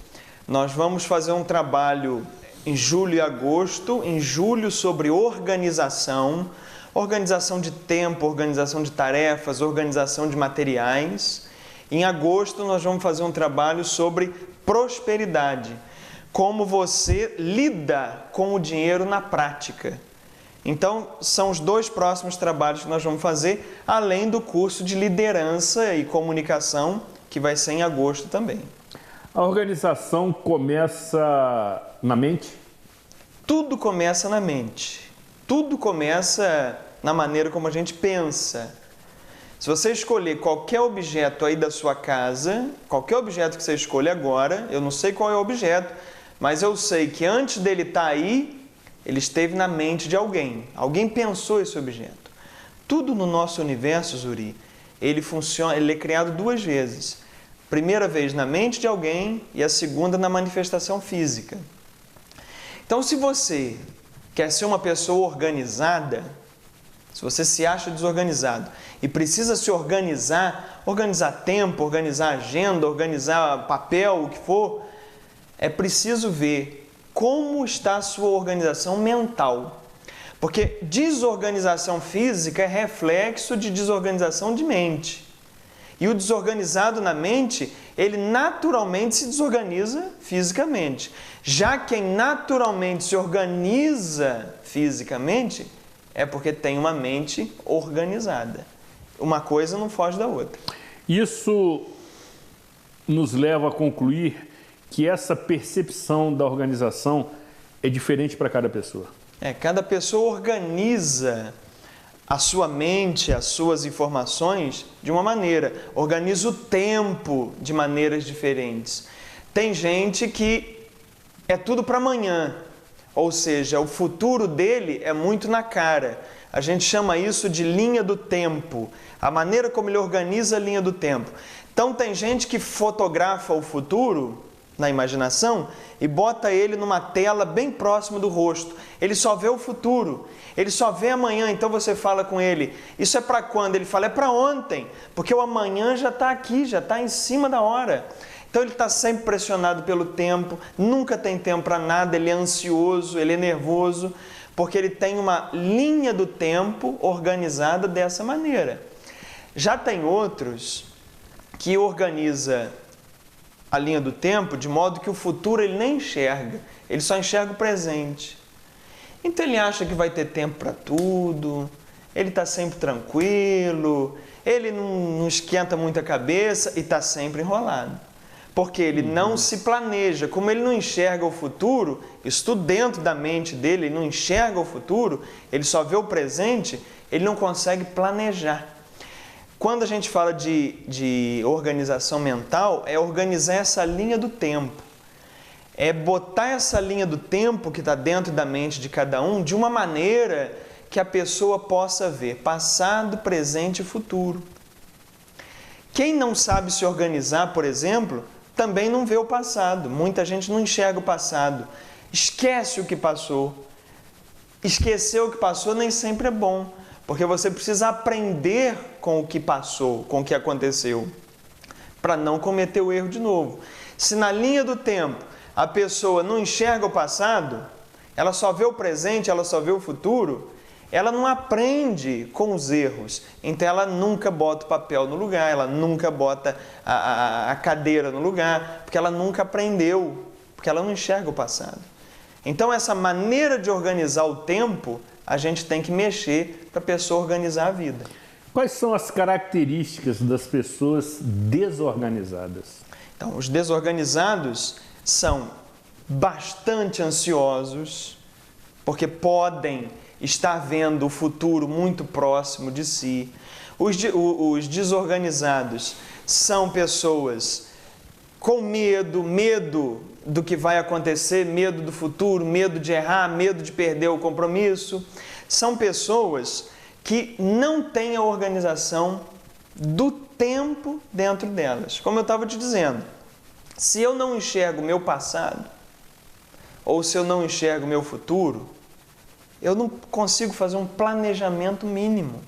nós vamos fazer um trabalho em julho e agosto. Em julho, sobre organização, organização de tempo, organização de tarefas, organização de materiais. Em agosto, nós vamos fazer um trabalho sobre prosperidade, como você lida com o dinheiro na prática. Então, são os 2 próximos trabalhos que nós vamos fazer, além do curso de liderança e comunicação, que vai ser em agosto também. A organização começa na mente? Tudo começa na mente. Tudo começa na maneira como a gente pensa. Se você escolher qualquer objeto aí da sua casa, qualquer objeto que você escolha agora, eu não sei qual é o objeto, mas eu sei que antes dele estar aí, ele esteve na mente de alguém. Alguém pensou esse objeto. Tudo no nosso universo, Zuri, ele funciona, ele é criado 2 vezes. Primeira vez na mente de alguém e a segunda na manifestação física. Então, se você quer ser uma pessoa organizada, se você se acha desorganizado e precisa se organizar, organizar tempo, organizar agenda, organizar papel, o que for, é preciso ver como está a sua organização mental. Porque desorganização física é reflexo de desorganização de mente. E o desorganizado na mente, ele naturalmente se desorganiza fisicamente. Já quem naturalmente se organiza fisicamente é porque tem uma mente organizada. Uma coisa não foge da outra. Isso nos leva a concluir que essa percepção da organização é diferente para cada pessoa. Cada pessoa organiza a sua mente, as suas informações de uma maneira, organiza o tempo de maneiras diferentes. Tem gente que é tudo para amanhã, ou seja, o futuro dele é muito na cara. A gente chama isso de linha do tempo, a maneira como ele organiza a linha do tempo. Então tem gente que fotografa o futuro na imaginação e bota ele numa tela bem próximo do rosto. Ele só vê o futuro, ele só vê amanhã. Então você fala com ele, isso é para quando? Ele fala, é para ontem, porque o amanhã já está aqui, já está em cima da hora. Então ele está sempre pressionado pelo tempo, nunca tem tempo para nada, ele é ansioso, ele é nervoso, porque ele tem uma linha do tempo organizada dessa maneira. Já tem outros que organiza a linha do tempo de modo que o futuro ele nem enxerga, ele só enxerga o presente. Então ele acha que vai ter tempo para tudo, ele está sempre tranquilo, ele não esquenta muito a cabeça e está sempre enrolado. Porque ele não se planeja, como ele não enxerga o futuro, isso tudo dentro da mente dele, ele não enxerga o futuro, ele só vê o presente, ele não consegue planejar. Quando a gente fala de organização mental, é organizar essa linha do tempo. É botar essa linha do tempo que está dentro da mente de cada um de uma maneira que a pessoa possa ver passado, presente e futuro. Quem não sabe se organizar, por exemplo, também não vê o passado. Muita gente não enxerga o passado. Esquece o que passou. Esquecer o que passou nem sempre é bom, porque você precisa aprender com o que passou, com o que aconteceu, para não cometer o erro de novo. Se na linha do tempo a pessoa não enxerga o passado, ela só vê o presente, ela só vê o futuro, ela não aprende com os erros. Então ela nunca bota o papel no lugar, ela nunca bota a cadeira no lugar, porque ela nunca aprendeu, porque ela não enxerga o passado. Então essa maneira de organizar o tempo, a gente tem que mexer para a pessoa organizar a vida. Quais são as características das pessoas desorganizadas? Então, os desorganizados são bastante ansiosos, porque estar vendo o futuro muito próximo de si. Os desorganizados são pessoas com medo do que vai acontecer, medo do futuro, medo de errar, medo de perder o compromisso. São pessoas que não têm a organização do tempo dentro delas. Como eu estava te dizendo, se eu não enxergo o meu passado, ou se eu não enxergo o meu futuro, eu não consigo fazer um planejamento mínimo.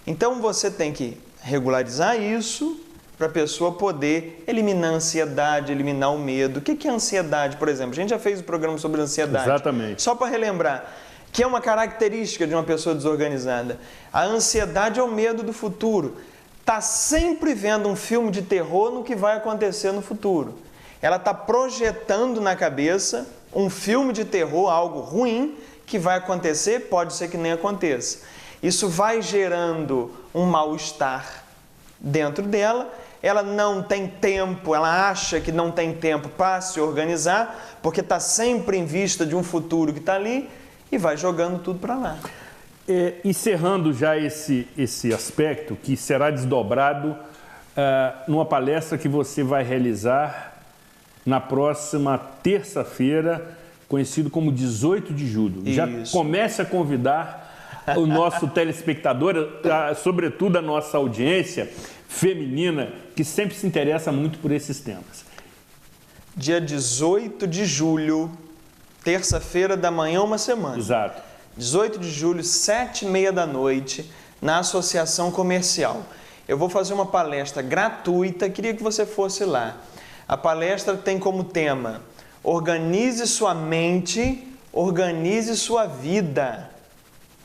Então você tem que regularizar isso para a pessoa poder eliminar a ansiedade, eliminar o medo. O que é ansiedade, por exemplo? A gente já fez o programa sobre ansiedade. Exatamente. Só para relembrar, que é uma característica de uma pessoa desorganizada. A ansiedade é o medo do futuro. Está sempre vendo um filme de terror no que vai acontecer no futuro. Ela está projetando na cabeça um filme de terror, algo ruim, que vai acontecer, pode ser que nem aconteça. Isso vai gerando um mal-estar dentro dela. Ela não tem tempo, ela acha que não tem tempo para se organizar, porque está sempre em vista de um futuro que está ali e vai jogando tudo para lá. Encerrando já esse aspecto, que será desdobrado numa palestra que você vai realizar na próxima terça-feira, conhecido como 18 de julho. Isso. Já comece a convidar o nosso telespectador, sobretudo a nossa audiência feminina, que sempre se interessa muito por esses temas. Dia 18 de julho, terça-feira da manhã, uma semana. Exato. 18 de julho, 7h30 da noite, na Associação Comercial. Eu vou fazer uma palestra gratuita, queria que você fosse lá. A palestra tem como tema: organize sua mente, organize sua vida.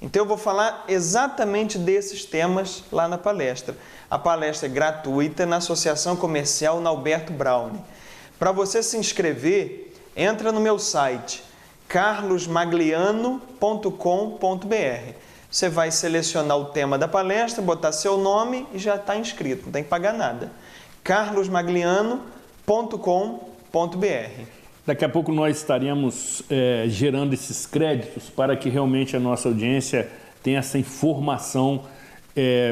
Então eu vou falar exatamente desses temas lá na palestra. A palestra é gratuita na Associação Comercial Alberto Browne. Para você se inscrever, entra no meu site carlosmagliano.com.br. Você vai selecionar o tema da palestra, botar seu nome e já está inscrito, não tem que pagar nada. carlosmagliano.com.br. Daqui a pouco nós estaremos gerando esses créditos para que realmente a nossa audiência tenha essa informação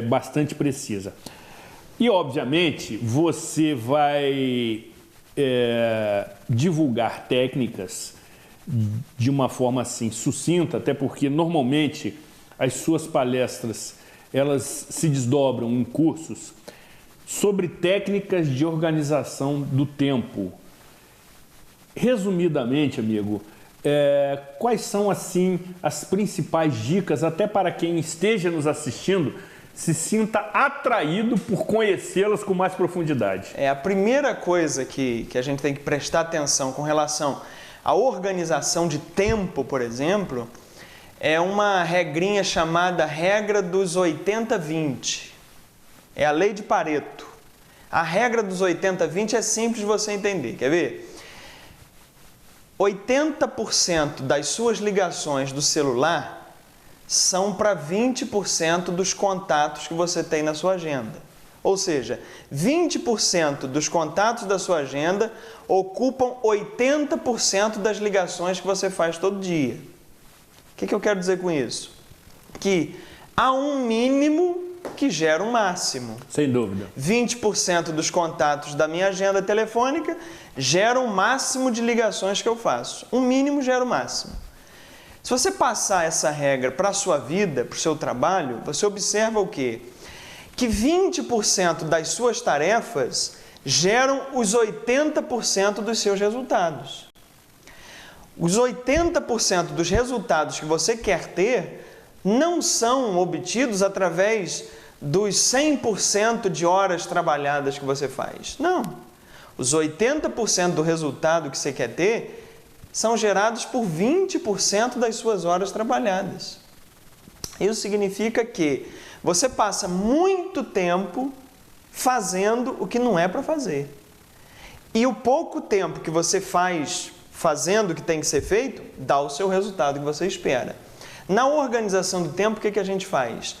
bastante precisa. E, obviamente, você vai divulgar técnicas de uma forma assim sucinta, até porque normalmente as suas palestras elas se desdobram em cursos sobre técnicas de organização do tempo. Resumidamente, amigo, quais são assim as principais dicas, até para quem esteja nos assistindo se sinta atraído por conhecê-las com mais profundidade? A primeira coisa que a gente tem que prestar atenção com relação à organização de tempo, por exemplo, é uma regrinha chamada regra dos 80-20. É a lei de Pareto. A regra dos 80-20 é simples de você entender. Quer ver? 80% das suas ligações do celular são para 20% dos contatos que você tem na sua agenda. Ou seja, 20% dos contatos da sua agenda ocupam 80% das ligações que você faz todo dia. O que eu quero dizer com isso? Que há um mínimo que gera um máximo. Sem dúvida. 20% dos contatos da minha agenda telefônica geram o máximo de ligações que eu faço. Um mínimo gera o máximo. Se Se você passar essa regra para a sua vida, para o seu trabalho, você observa o quê? Que 20% das suas tarefas geram os 80% dos seus resultados. Os 80% dos resultados que você quer ter não são obtidos através dos 100% de horas trabalhadas que você faz. Não. Os 80% do resultado que você quer ter são gerados por 20% das suas horas trabalhadas. Isso significa que você passa muito tempo fazendo o que não é para fazer. E o pouco tempo que você faz fazendo o que tem que ser feito, dá o seu resultado que você espera. Na organização do tempo, o que a gente faz?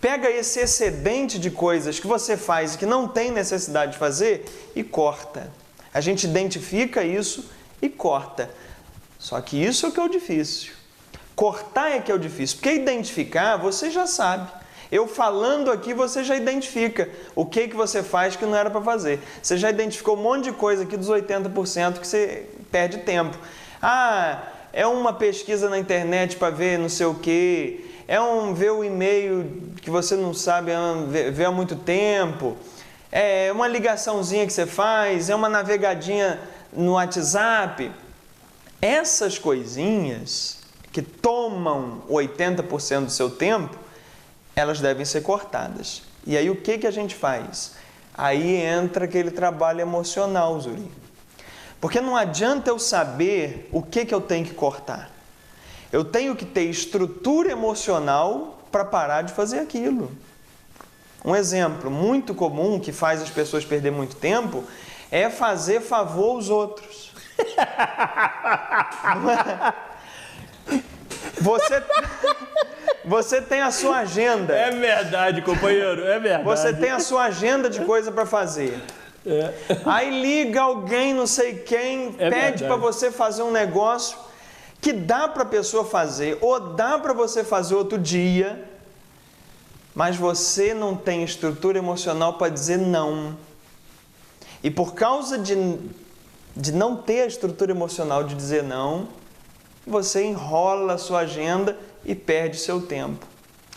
Pega esse excedente de coisas que você faz e que não tem necessidade de fazer e corta. A gente identifica isso e corta. Só que isso é o que é o difícil. Cortar é que é o difícil, porque identificar você já sabe. Eu falando aqui, você já identifica o que você faz que não era para fazer. Você já identificou um monte de coisa aqui dos 80% que você perde tempo. Ah, é uma pesquisa na internet para ver não sei o quê, ver o e-mail que você não sabe ver há muito tempo, é uma ligaçãozinha que você faz, é uma navegadinha no WhatsApp. Essas coisinhas que tomam 80% do seu tempo, elas devem ser cortadas. E aí o que a gente faz? Aí entra aquele trabalho emocional, Zuri. Porque não adianta eu saber o que eu tenho que cortar. Eu tenho que ter estrutura emocional para parar de fazer aquilo. Um exemplo muito comum que faz as pessoas perder muito tempo é fazer favor aos outros. Você tem a sua agenda. É verdade, companheiro, é verdade. Você tem a sua agenda de coisa para fazer. É. Aí liga alguém, não sei quem, pede para você fazer um negócio que dá para a pessoa fazer, ou dá para você fazer outro dia, mas você não tem estrutura emocional para dizer não. E por causa de não ter a estrutura emocional de dizer não, você enrola a sua agenda e perde seu tempo.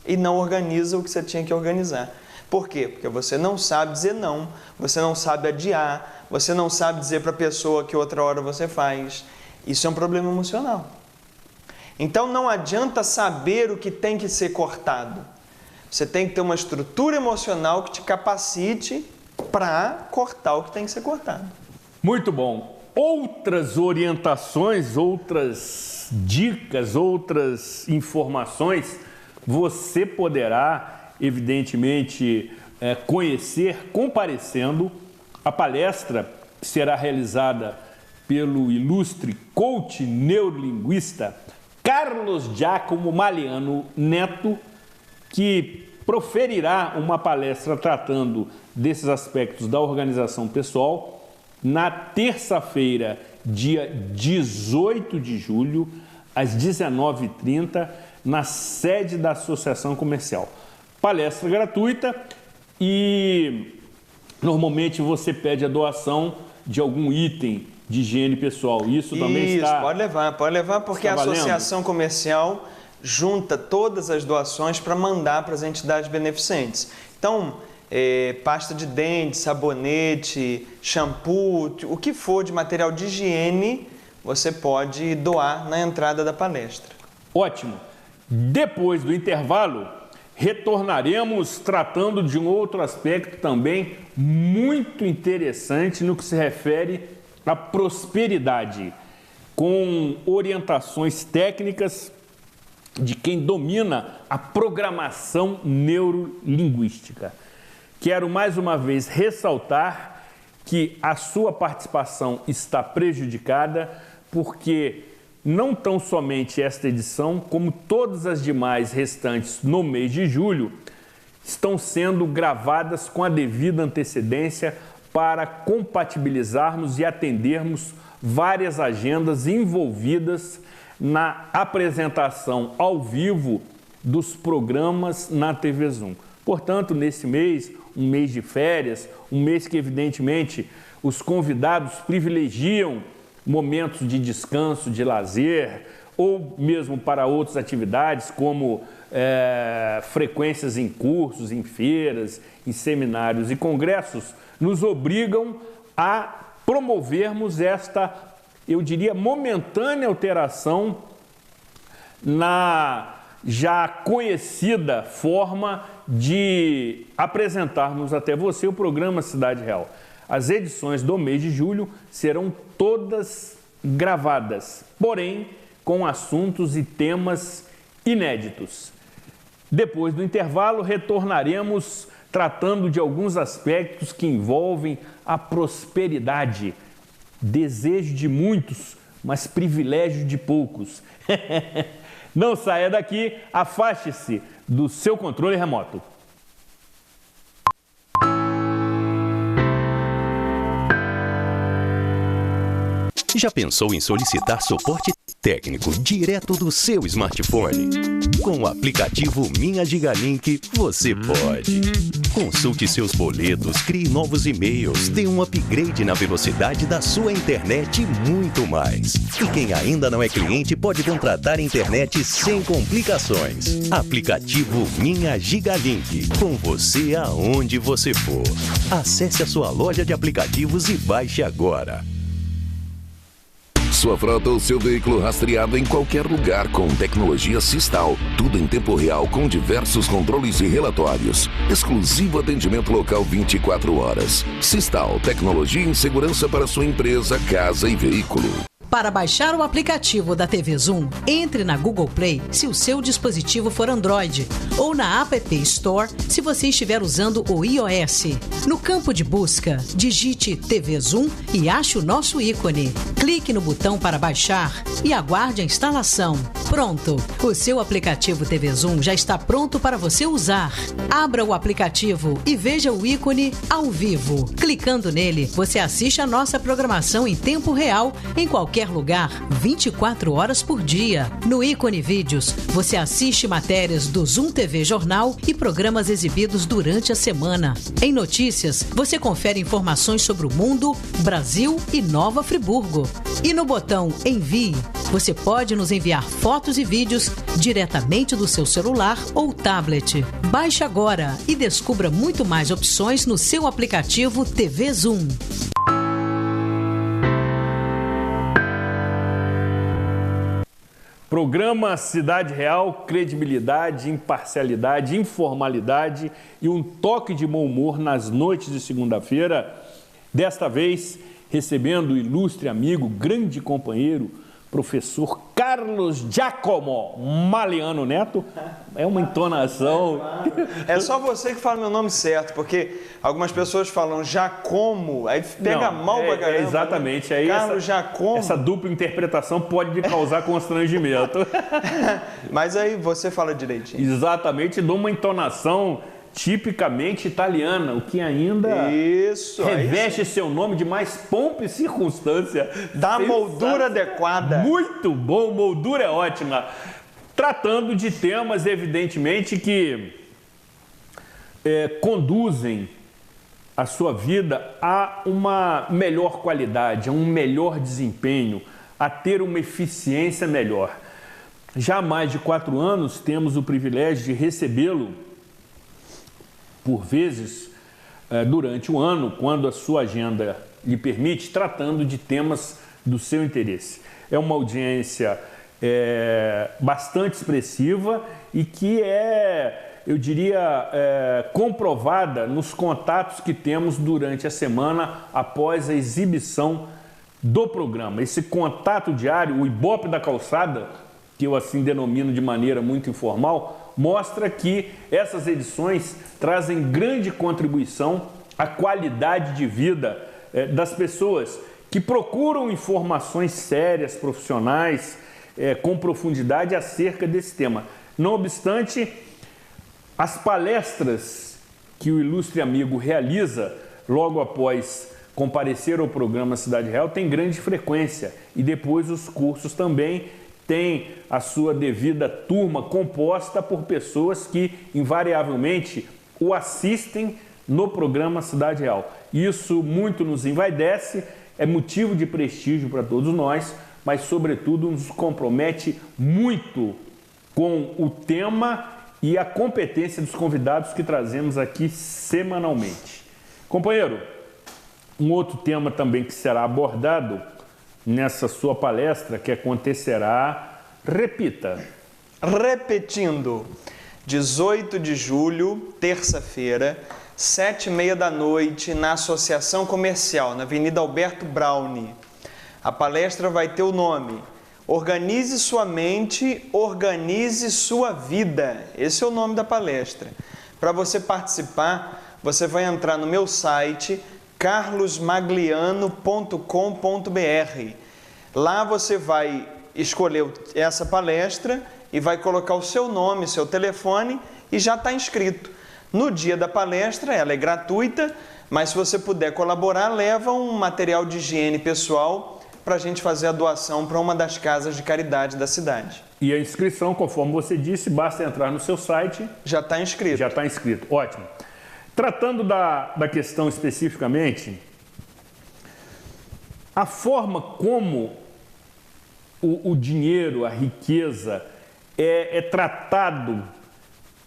E não organiza o que você tinha que organizar. Por quê? Porque você não sabe dizer não, você não sabe adiar, você não sabe dizer para a pessoa que outra hora você faz. Isso é um problema emocional. Então não adianta saber o que tem que ser cortado. Você tem que ter uma estrutura emocional que te capacite para cortar o que tem que ser cortado. Muito bom. Outras orientações, outras dicas, outras informações, você poderá, evidentemente, conhecer comparecendo. A palestra será realizada pelo ilustre coach neurolinguista Carlos Giacomo Maliano Neto, que proferirá uma palestra tratando desses aspectos da organização pessoal na terça-feira, dia 18 de julho, às 19h30, na sede da Associação Comercial. Palestra gratuita e normalmente você pede a doação de algum item de higiene pessoal. Isso também está... Pode levar porque a Associação Comercial junta todas as doações para mandar para as entidades beneficentes. Então, pasta de dente, sabonete, shampoo, o que for de material de higiene, você pode doar na entrada da palestra. Ótimo! Depois do intervalo, retornaremos tratando de um outro aspecto também muito interessante no que se refere à prosperidade, com orientações técnicas de quem domina a programação neurolinguística. Quero mais uma vez ressaltar que a sua participação está prejudicada porque não tão somente esta edição, como todas as demais restantes no mês de julho, estão sendo gravadas com a devida antecedência para compatibilizarmos e atendermos várias agendas envolvidas na apresentação ao vivo dos programas na TV Zoom. Portanto, nesse mês, um mês de férias, um mês que evidentemente os convidados privilegiam momentos de descanso, de lazer, ou mesmo para outras atividades, como frequências em cursos, em feiras, em seminários e congressos, nos obrigam a promovermos esta, eu diria, momentânea alteração na já conhecida forma de apresentarmos até você o programa Cidade Real. As edições do mês de julho serão todas gravadas, porém com assuntos e temas inéditos. Depois do intervalo, retornaremos tratando de alguns aspectos que envolvem a prosperidade, desejo de muitos, mas privilégio de poucos. Não saia daqui, afaste-se do seu controle remoto. Já pensou em solicitar suporte técnico direto do seu smartphone? Com o aplicativo Minha Gigalink, você pode. Consulte seus boletos, crie novos e-mails, dê um upgrade na velocidade da sua internet e muito mais. E quem ainda não é cliente pode contratar internet sem complicações. Aplicativo Minha Gigalink, com você aonde você for. Acesse a sua loja de aplicativos e baixe agora. Sua frota ou seu veículo rastreado em qualquer lugar com tecnologia Sistal. Tudo em tempo real com diversos controles e relatórios. Exclusivo atendimento local 24 horas. Sistal, tecnologia em segurança para sua empresa, casa e veículo. Para baixar o aplicativo da TV Zoom, entre na Google Play se o seu dispositivo for Android ou na App Store se você estiver usando o iOS. No campo de busca, digite TV Zoom e ache o nosso ícone. Clique no botão para baixar e aguarde a instalação. Pronto! O seu aplicativo TV Zoom já está pronto para você usar. Abra o aplicativo e veja o ícone ao vivo. Clicando nele, você assiste a nossa programação em tempo real em qualquer lugar, 24 horas por dia. No ícone Vídeos, você assiste matérias do Zoom TV Jornal e programas exibidos durante a semana. Em Notícias, você confere informações sobre o mundo, Brasil e Nova Friburgo. E no botão Envie, você pode nos enviar fotos e vídeos diretamente do seu celular ou tablet. Baixe agora e descubra muito mais opções no seu aplicativo TV Zoom. Programa Cidade Real, credibilidade, imparcialidade, informalidade e um toque de bom humor nas noites de segunda-feira. Desta vez, recebendo o ilustre amigo, grande companheiro, professor Carlos Giacomo Maliano Neto. É uma entonação. É só você que fala meu nome certo, porque algumas pessoas falam Giacomo, aí pega mal pra caramba. Exatamente. Aí Carlos Giacomo. Essa dupla interpretação pode causar constrangimento. Mas aí você fala direitinho. Exatamente, dou uma entonação tipicamente italiana, o que ainda reveste seu nome de mais pompa e circunstância. Da moldura adequada. Muito bom, moldura é ótima. Tratando de temas, evidentemente, que conduzem a sua vida a uma melhor qualidade, a um melhor desempenho, a ter uma eficiência melhor. Já há mais de 4 anos temos o privilégio de recebê-lo por vezes, durante o ano, quando a sua agenda lhe permite, tratando de temas do seu interesse. É uma audiência bastante expressiva e que eu diria, comprovada nos contatos que temos durante a semana após a exibição do programa. Esse contato diário, o Ibope da Calçada, que eu assim denomino de maneira muito informal, mostra que essas edições trazem grande contribuição à qualidade de vida das pessoas que procuram informações sérias, profissionais, com profundidade acerca desse tema. Não obstante, as palestras que o ilustre amigo realiza logo após comparecer ao programa Cidade Real têm grande frequência e depois os cursos também tem a sua devida turma composta por pessoas que invariavelmente o assistem no programa Cidade Real. Isso muito nos envaidece, é motivo de prestígio para todos nós, mas, sobretudo, nos compromete muito com o tema e a competência dos convidados que trazemos aqui semanalmente. Companheiro, um outro tema também que será abordado nessa sua palestra, que acontecerá, repita. Repetindo, 18 de julho, terça-feira, 7h30 da noite, na Associação Comercial, na Avenida Alberto Browne. A palestra vai ter o nome Organize Sua Mente, Organize Sua Vida. Esse é o nome da palestra. Para você participar, você vai entrar no meu site carlosmagliano.com.br. Lá você vai escolher essa palestra e vai colocar o seu nome, seu telefone e já está inscrito. No dia da palestra, ela é gratuita, mas se você puder colaborar, leva um material de higiene pessoal para a gente fazer a doação para uma das casas de caridade da cidade. E a inscrição, conforme você disse, basta entrar no seu site. Já está inscrito. Já está inscrito, ótimo. Tratando da questão especificamente, a forma como o dinheiro, a riqueza, é tratado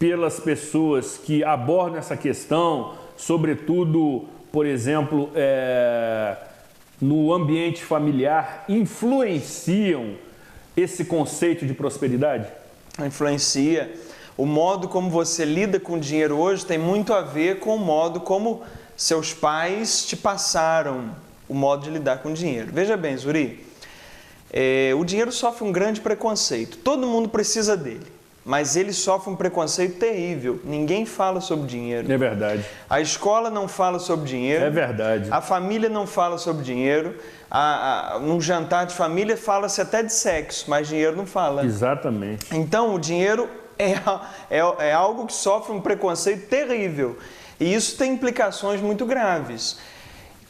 pelas pessoas que abordam essa questão, sobretudo, por exemplo, no ambiente familiar, influenciam esse conceito de prosperidade? Influencia. O modo como você lida com o dinheiro hoje tem muito a ver com o modo como seus pais te passaram o modo de lidar com o dinheiro. Veja bem, Zuri, o dinheiro sofre um grande preconceito. Todo mundo precisa dele, mas ele sofre um preconceito terrível. Ninguém fala sobre dinheiro. É verdade. A escola não fala sobre dinheiro. É verdade. A família não fala sobre dinheiro. Num jantar de família fala-se até de sexo, mas dinheiro não fala. Exatamente. Então, o dinheiro é algo que sofre um preconceito terrível. E isso tem implicações muito graves.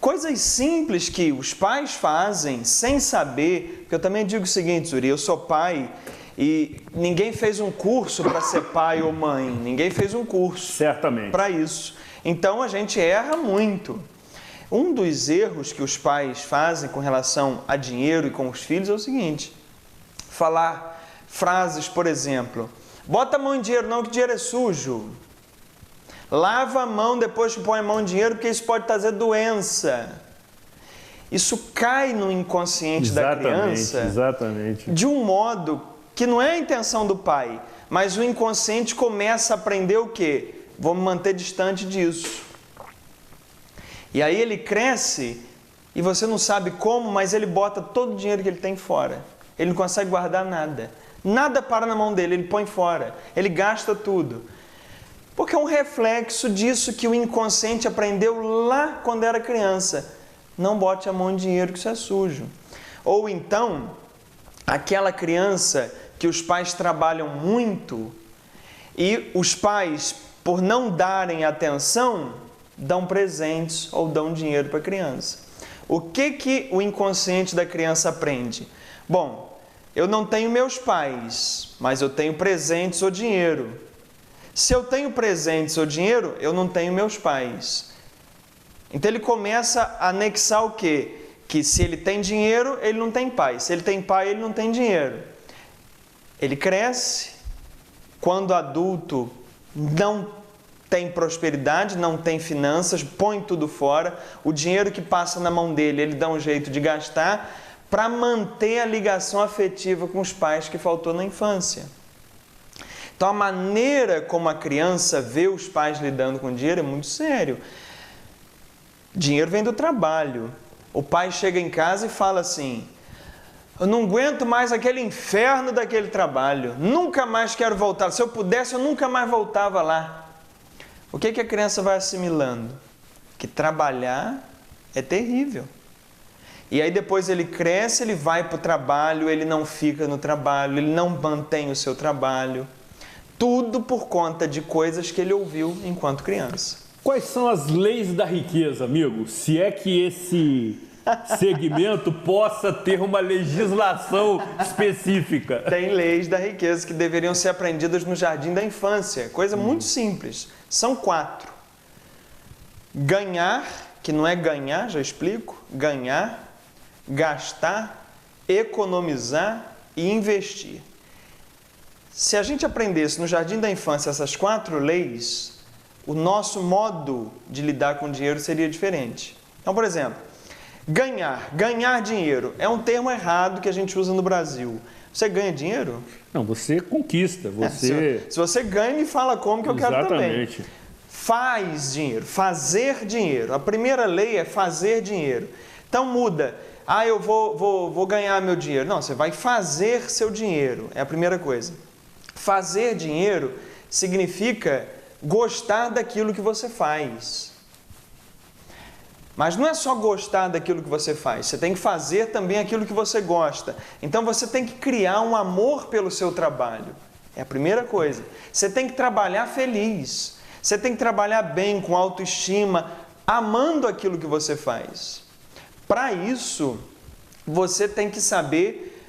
Coisas simples que os pais fazem sem saber, porque eu também digo o seguinte, Zuri, eu sou pai e ninguém fez um curso para ser pai ou mãe, ninguém fez um curso para isso. Então a gente erra muito. Um dos erros que os pais fazem com relação a dinheiro e com os filhos é o seguinte, falar frases, por exemplo, bota a mão em dinheiro não, que dinheiro é sujo. Lava a mão depois que põe a mão em dinheiro, porque isso pode trazer doença. Isso cai no inconsciente da criança de um modo que não é a intenção do pai, mas o inconsciente começa a aprender o quê? Vou me manter distante disso. E aí ele cresce e você não sabe como, mas ele bota todo o dinheiro que ele tem fora. Ele não consegue guardar nada. Nada para na mão dele, ele põe fora. Ele gasta tudo. Porque é um reflexo disso que o inconsciente aprendeu lá quando era criança. Não bote a mão em dinheiro que isso é sujo. Ou então, aquela criança que os pais trabalham muito e os pais, por não darem atenção, dão presentes ou dão dinheiro para a criança. O que o inconsciente da criança aprende? Bom, eu não tenho meus pais, mas eu tenho presentes ou dinheiro. Se eu tenho presentes ou dinheiro, eu não tenho meus pais. Então ele começa a anexar o quê? Que se ele tem dinheiro, ele não tem pai. Se ele tem pai, ele não tem dinheiro. Ele cresce, quando adulto não tem prosperidade, não tem finanças, põe tudo fora. O dinheiro que passa na mão dele, ele dá um jeito de gastar para manter a ligação afetiva com os pais que faltou na infância. Então, a maneira como a criança vê os pais lidando com dinheiro é muito sério. Dinheiro vem do trabalho. O pai chega em casa e fala assim, eu não aguento mais aquele inferno daquele trabalho, nunca mais quero voltar. Se eu pudesse, eu nunca mais voltava lá. O que a criança vai assimilando? Que trabalhar é terrível. E aí depois ele cresce, ele vai para o trabalho, ele não fica no trabalho, ele não mantém o seu trabalho. Tudo por conta de coisas que ele ouviu enquanto criança. Quais são as leis da riqueza, amigo? Se é que esse segmento possa ter uma legislação específica. Tem leis da riqueza que deveriam ser aprendidas no jardim da infância. Coisa muito simples. São 4. Ganhar, que não é ganhar, já explico. Ganhar, gastar, economizar e investir. Se a gente aprendesse no jardim da infância essas 4 leis, o nosso modo de lidar com o dinheiro seria diferente. Então, por exemplo, ganhar dinheiro é um termo errado que a gente usa no Brasil. Você ganha dinheiro? Não, você conquista, você... Se você ganha, me fala como que eu quero também. Exatamente. Faz dinheiro, fazer dinheiro. A primeira lei é fazer dinheiro. Então muda. Eu vou ganhar meu dinheiro. Não, você vai fazer seu dinheiro. É a primeira coisa. Fazer dinheiro significa gostar daquilo que você faz. Mas não é só gostar daquilo que você faz, você tem que fazer também aquilo que você gosta. Então você tem que criar um amor pelo seu trabalho. É a primeira coisa. Você tem que trabalhar feliz. Você tem que trabalhar bem, com autoestima, amando aquilo que você faz. Para isso, você tem que saber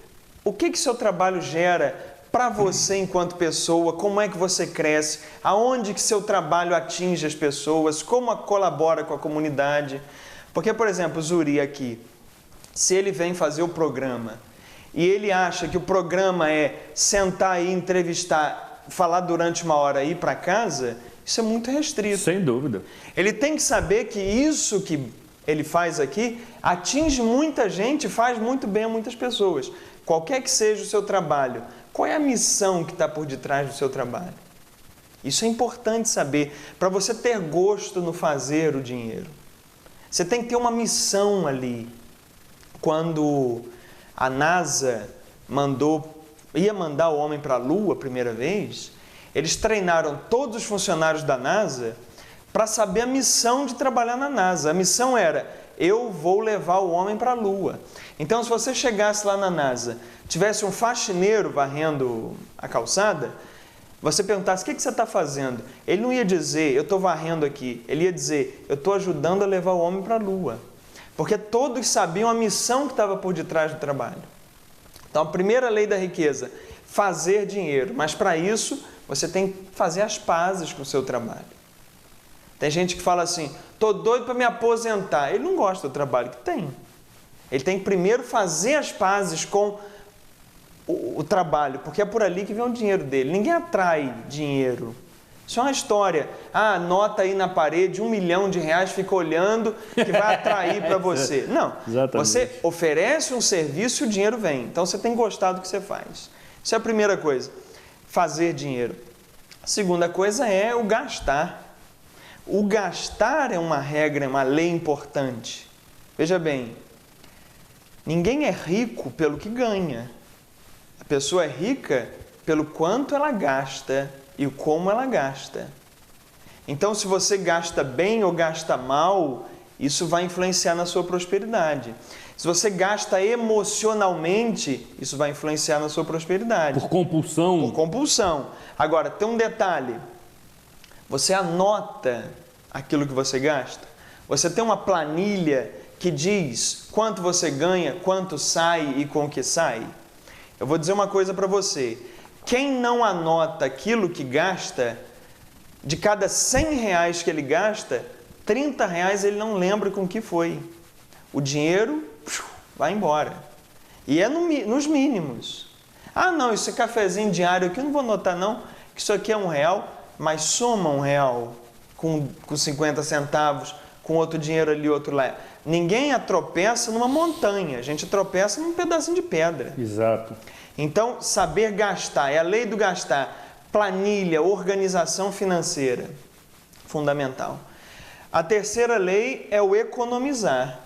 o que seu trabalho gera para você enquanto pessoa, como é que você cresce, aonde que seu trabalho atinge as pessoas, como colabora com a comunidade. Porque, por exemplo, o Zuri aqui, se ele vem fazer o programa e ele acha que o programa é sentar e entrevistar, falar durante 1 hora e ir para casa, isso é muito restrito. Sem dúvida. Ele tem que saber que isso que ele faz aqui atinge muita gente, faz muito bem a muitas pessoas. Qualquer que seja o seu trabalho, qual é a missão que está por detrás do seu trabalho? Isso é importante saber, para você ter gosto no fazer o dinheiro. Você tem que ter uma missão ali. Quando a NASA ia mandar o homem para a Lua a primeira vez, eles treinaram todos os funcionários da NASA para saber a missão de trabalhar na NASA. A missão era: eu vou levar o homem para a Lua. Então, se você chegasse lá na NASA, tivesse um faxineiro varrendo a calçada, você perguntasse: o que você está fazendo? Ele não ia dizer: eu estou varrendo aqui. Ele ia dizer: eu estou ajudando a levar o homem para a Lua. Porque todos sabiam a missão que estava por detrás do trabalho. Então, a primeira lei da riqueza, fazer dinheiro. Mas para isso, você tem que fazer as pazes com o seu trabalho. Tem gente que fala assim: estou doido para me aposentar. Ele não gosta do trabalho que tem. Ele tem que primeiro fazer as pazes com o trabalho, porque é por ali que vem o dinheiro dele. Ninguém atrai dinheiro. Isso é uma história. Anota aí na parede, R$1 milhão, fica olhando, que vai atrair para você. Não. Exatamente. Você oferece um serviço e o dinheiro vem. Então você tem que gostar do que você faz. Isso é a primeira coisa. Fazer dinheiro. A segunda coisa é o gastar. O gastar é uma regra, uma lei importante. Veja bem, ninguém é rico pelo que ganha. A pessoa é rica pelo quanto ela gasta e como ela gasta. Então, se você gasta bem ou gasta mal, isso vai influenciar na sua prosperidade. Se você gasta emocionalmente, isso vai influenciar na sua prosperidade. Por compulsão. Por compulsão. Agora, tem um detalhe. Você anota aquilo que você gasta. Você tem uma planilha que diz quanto você ganha, quanto sai e com que sai. Eu vou dizer uma coisa para você. Quem não anota aquilo que gasta, de cada R$100 que ele gasta, R$30 ele não lembra com que foi. O dinheiro vai embora. E é nos mínimos. Não, isso é cafezinho diário aqui, eu não vou anotar não, que isso aqui é R$1, mas soma R$1 com 50 centavos, com outro dinheiro ali, outro lá. Ninguém tropeça numa montanha, a gente tropeça num pedacinho de pedra. Exato. Então, saber gastar, é a lei do gastar, planilha, organização financeira, fundamental. A terceira lei é o economizar.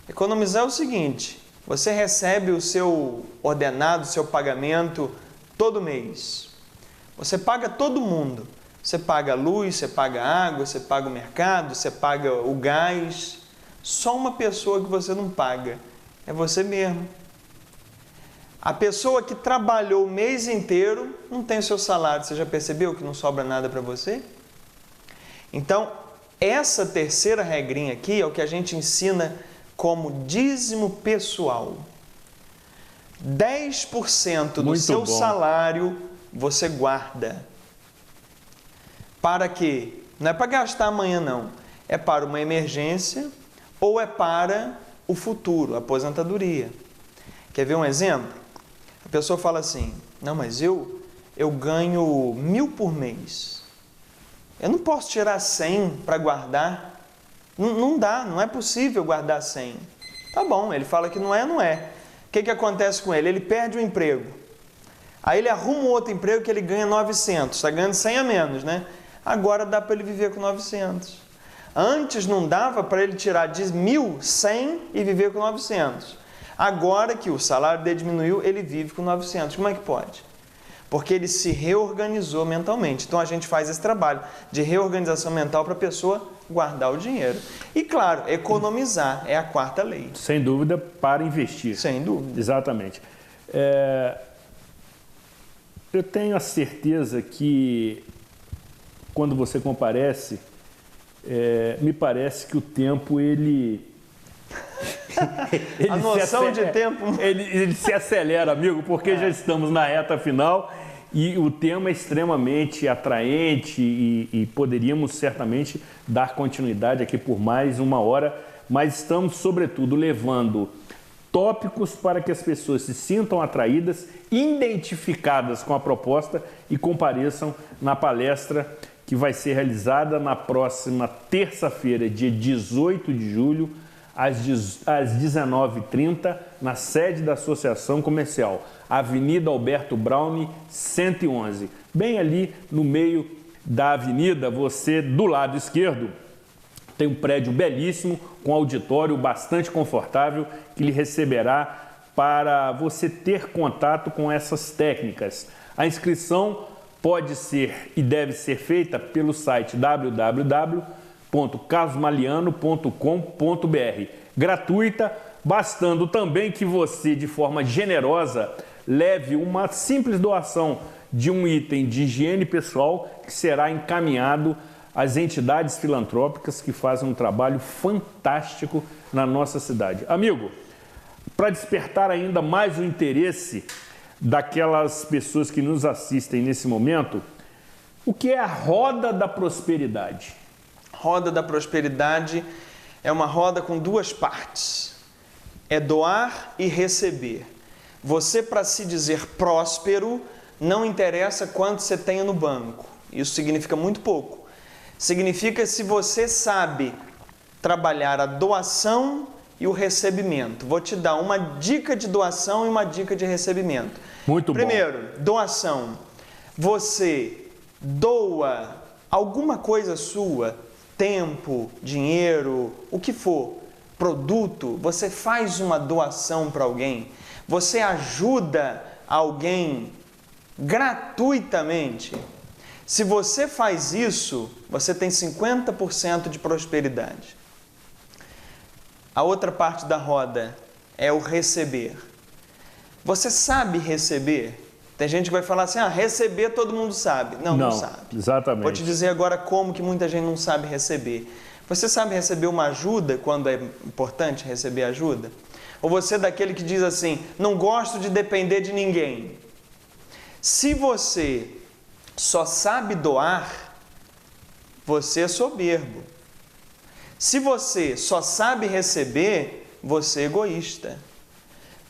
Economizar é o seguinte: você recebe o seu ordenado, o seu pagamento todo mês. Você paga todo mundo. Você paga a luz, você paga a água, você paga o mercado, você paga o gás. Só uma pessoa que você não paga, é você mesmo. A pessoa que trabalhou o mês inteiro não tem o seu salário. Você já percebeu que não sobra nada para você? Então, essa terceira regrinha aqui é o que a gente ensina como dízimo pessoal. 10% do Muito seu bom. salário você guarda. Para quê? Não é para gastar amanhã, não. É para uma emergência ou é para o futuro, a aposentadoria. Quer ver um exemplo? A pessoa fala assim, não, mas eu ganho 1.000 por mês. Eu não posso tirar 100 para guardar. Não dá, não é possível guardar 100. Tá bom, ele fala que não é. O que acontece com ele? Ele perde o emprego. Aí ele arruma um outro emprego que ele ganha 900. Está ganhando 100 a menos, né? Agora dá para ele viver com 900. Antes não dava para ele tirar de 1.000, 100 e viver com 900. Agora que o salário dele diminuiu, ele vive com 900. Como é que pode? Porque ele se reorganizou mentalmente. Então a gente faz esse trabalho de reorganização mental para a pessoa guardar o dinheiro. E claro, economizar é a quarta lei. Sem dúvida, para investir. Sem dúvida. Exatamente. Eu tenho a certeza que quando você comparece, me parece que o tempo ele a noção de tempo ele se acelera, amigo, porque já estamos na reta final e o tema é extremamente atraente e poderíamos certamente dar continuidade aqui por mais uma hora, mas estamos sobretudo levando tópicos para que as pessoas se sintam atraídas, identificadas com a proposta e compareçam na palestra que vai ser realizada na próxima terça-feira, dia 18 de julho, às 19h30, na sede da Associação Comercial, Avenida Alberto Braune, 111. Bem ali no meio da avenida, você do lado esquerdo tem um prédio belíssimo, com auditório bastante confortável, que lhe receberá para você ter contato com essas técnicas. A inscrição pode ser e deve ser feita pelo site www.carlosmaliano.com.br. Gratuita, bastando também que você, de forma generosa, leve uma simples doação de um item de higiene pessoal que será encaminhado às entidades filantrópicas que fazem um trabalho fantástico na nossa cidade. Amigo, para despertar ainda mais o interesse daquelas pessoas que nos assistem nesse momento, o que é a roda da prosperidade? Roda da prosperidade é uma roda com duas partes. É doar e receber. Você, para se dizer próspero, não interessa quanto você tenha no banco. Isso significa muito pouco. Significa se você sabe trabalhar a doação e o recebimento. Vou te dar uma dica de doação e uma dica de recebimento. Muito bom. Primeiro, doação. Você doa alguma coisa sua, tempo, dinheiro, o que for, produto, você faz uma doação para alguém. Você ajuda alguém gratuitamente. Se você faz isso, você tem 50% de prosperidade. A outra parte da roda é o receber. Você sabe receber? Tem gente que vai falar assim, receber todo mundo sabe. Não sabe. Exatamente. Vou te dizer agora como que muita gente não sabe receber. Você sabe receber uma ajuda quando é importante receber ajuda? Ou você é daquele que diz assim, não gosto de depender de ninguém. Se você só sabe doar, você é soberbo. Se você só sabe receber, você é egoísta.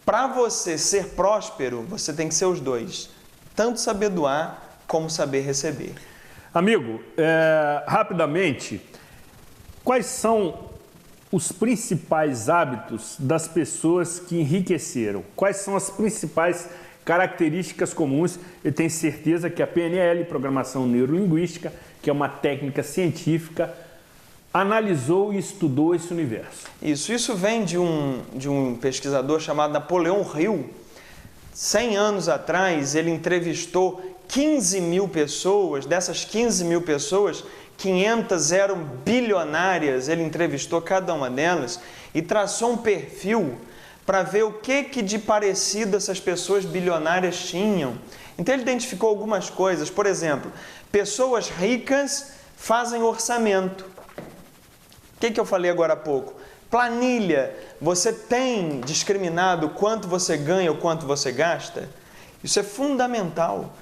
Para você ser próspero, você tem que ser os dois. Tanto saber doar, como saber receber. Amigo, rapidamente, quais são os principais hábitos das pessoas que enriqueceram? Quais são as principais características comuns? Eu tenho certeza que a PNL, Programação Neurolinguística, que é uma técnica científica, analisou e estudou esse universo. Isso vem de um pesquisador chamado Napoleão Hill. 100 anos atrás, ele entrevistou 15 mil pessoas. Dessas 15 mil pessoas, 500 eram bilionárias. Ele entrevistou cada uma delas e traçou um perfil para ver o que de parecido essas pessoas bilionárias tinham. Então ele identificou algumas coisas. Por exemplo, pessoas ricas fazem orçamento. O que eu falei agora há pouco? Planilha. Você tem discriminado quanto você ganha ou quanto você gasta? Isso é fundamental.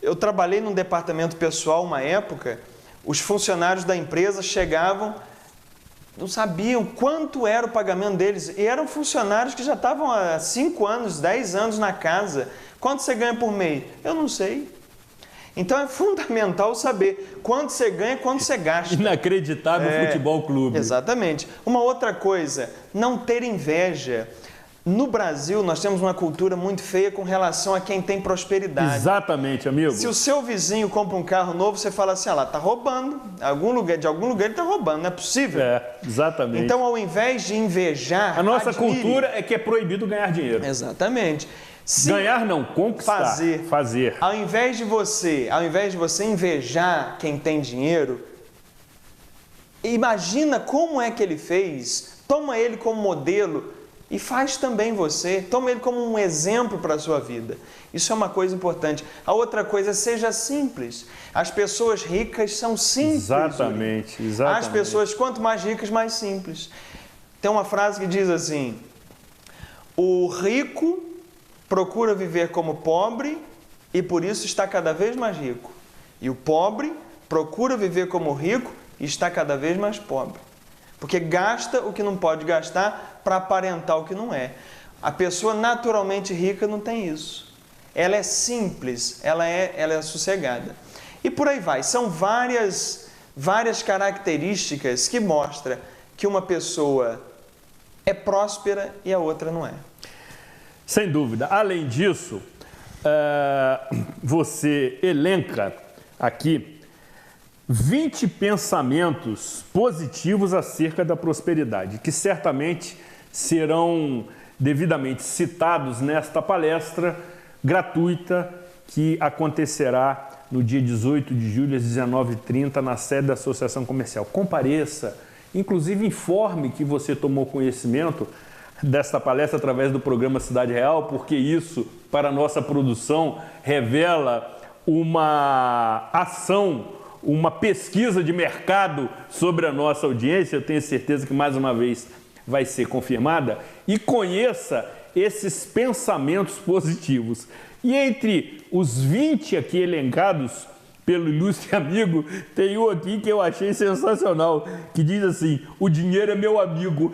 Eu trabalhei num departamento pessoal uma época, os funcionários da empresa chegavam, não sabiam quanto era o pagamento deles. E eram funcionários que já estavam há 5 anos, 10 anos na casa. Quanto você ganha por mês? Eu não sei. Então é fundamental saber quanto você ganha e quanto você gasta. Inacreditável futebol clube. Exatamente. Uma outra coisa, não ter inveja. No Brasil, nós temos uma cultura muito feia com relação a quem tem prosperidade. Exatamente, amigo. Se o seu vizinho compra um carro novo, você fala assim, tá roubando. De algum lugar ele tá roubando, não é possível? Exatamente. Então, ao invés de invejar... A nossa cultura é que é proibido ganhar dinheiro. Exatamente. Ganhar não, conquistar. Fazer. Ao invés de você invejar quem tem dinheiro, imagina como é que ele fez, toma ele como modelo e faz também você, toma ele como um exemplo para a sua vida. Isso é uma coisa importante. A outra coisa, seja simples. As pessoas ricas são simples. Exatamente. As pessoas, quanto mais ricas, mais simples. Tem uma frase que diz assim, o rico procura viver como pobre e por isso está cada vez mais rico. E o pobre procura viver como rico e está cada vez mais pobre. Porque gasta o que não pode gastar para aparentar o que não é. A pessoa naturalmente rica não tem isso. Ela é simples, ela é sossegada. E por aí vai. São várias características que mostram que uma pessoa é próspera e a outra não é. Sem dúvida. Além disso, você elenca aqui 20 pensamentos positivos acerca da prosperidade, que certamente serão devidamente citados nesta palestra gratuita que acontecerá no dia 18 de julho, às 19h30, na sede da Associação Comercial. Compareça, inclusive informe que você tomou conhecimento desta palestra através do programa Cidade Real, porque isso, para a nossa produção, revela uma ação, uma pesquisa de mercado sobre a nossa audiência. Eu tenho certeza que mais uma vez vai ser confirmada. E conheça esses pensamentos positivos. E entre os 20 aqui elencados pelo ilustre amigo, tem um aqui que eu achei sensacional, que diz assim, o dinheiro é meu amigo.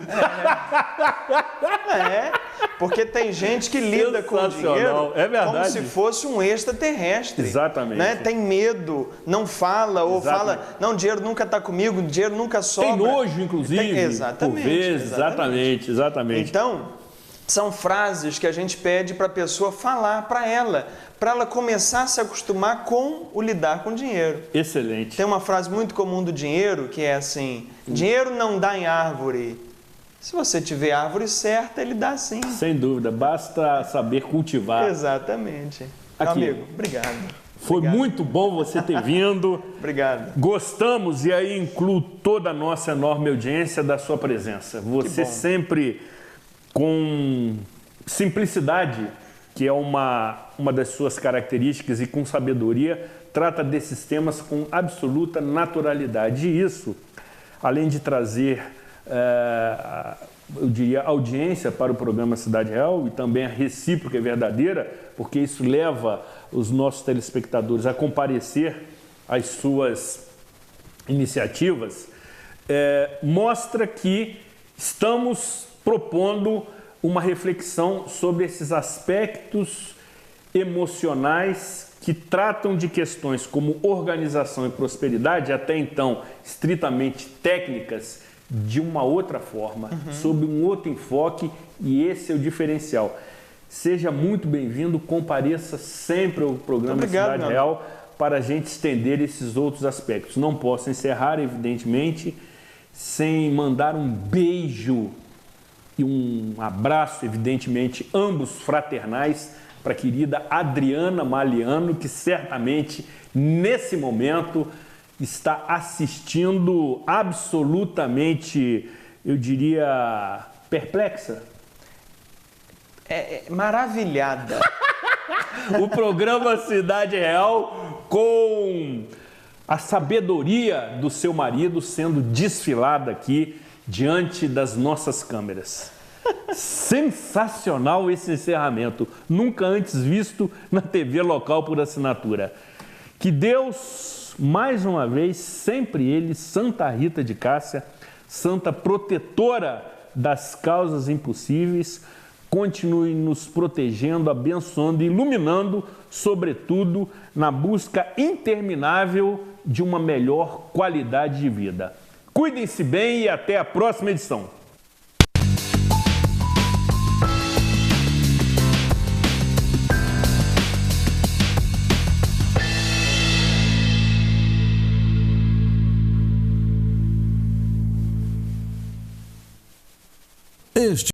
Porque tem gente que lida com o dinheiro como se fosse um extraterrestre. Exatamente. Né? Tem medo, não fala, ou fala, não, dinheiro nunca está comigo, dinheiro nunca sobra. Tem nojo, inclusive, exatamente, por vezes. Exatamente. Então, são frases que a gente pede para a pessoa falar para ela começar a se acostumar com o lidar com dinheiro. Excelente. Tem uma frase muito comum do dinheiro que é assim, dinheiro não dá em árvore. Se você tiver a árvore certa, ele dá sim. Sem dúvida, basta saber cultivar. Exatamente. Aqui. Meu amigo, obrigado. Foi muito bom você ter vindo. Obrigado. Gostamos, e aí incluo toda a nossa enorme audiência da sua presença. Você sempre com simplicidade, que é uma das suas características, e com sabedoria, trata desses temas com absoluta naturalidade. E isso, além de trazer, eu diria, audiência para o programa Cidade Real, e também a recíproca e verdadeira, porque isso leva os nossos telespectadores a comparecer às suas iniciativas, mostra que estamos propondo uma reflexão sobre esses aspectos emocionais que tratam de questões como organização e prosperidade, até então estritamente técnicas, de uma outra forma, sob um outro enfoque, e esse é o diferencial. Seja muito bem-vindo, compareça sempre ao programa Cidade Real para a gente estender esses outros aspectos. Não posso encerrar, evidentemente, sem mandar um beijo e um abraço, evidentemente, ambos fraternais, para a querida Adriana Maliano, que certamente, nesse momento, está assistindo absolutamente, eu diria, perplexa. Maravilhada. O programa Cidade Real com a sabedoria do seu marido sendo desfilada aqui diante das nossas câmeras. Sensacional esse encerramento, nunca antes visto na TV local por assinatura. Que Deus, mais uma vez, sempre Ele, Santa Rita de Cássia, santa protetora das causas impossíveis, continue nos protegendo, abençoando e iluminando, sobretudo na busca interminável de uma melhor qualidade de vida. Cuidem-se bem e até a próxima edição. Este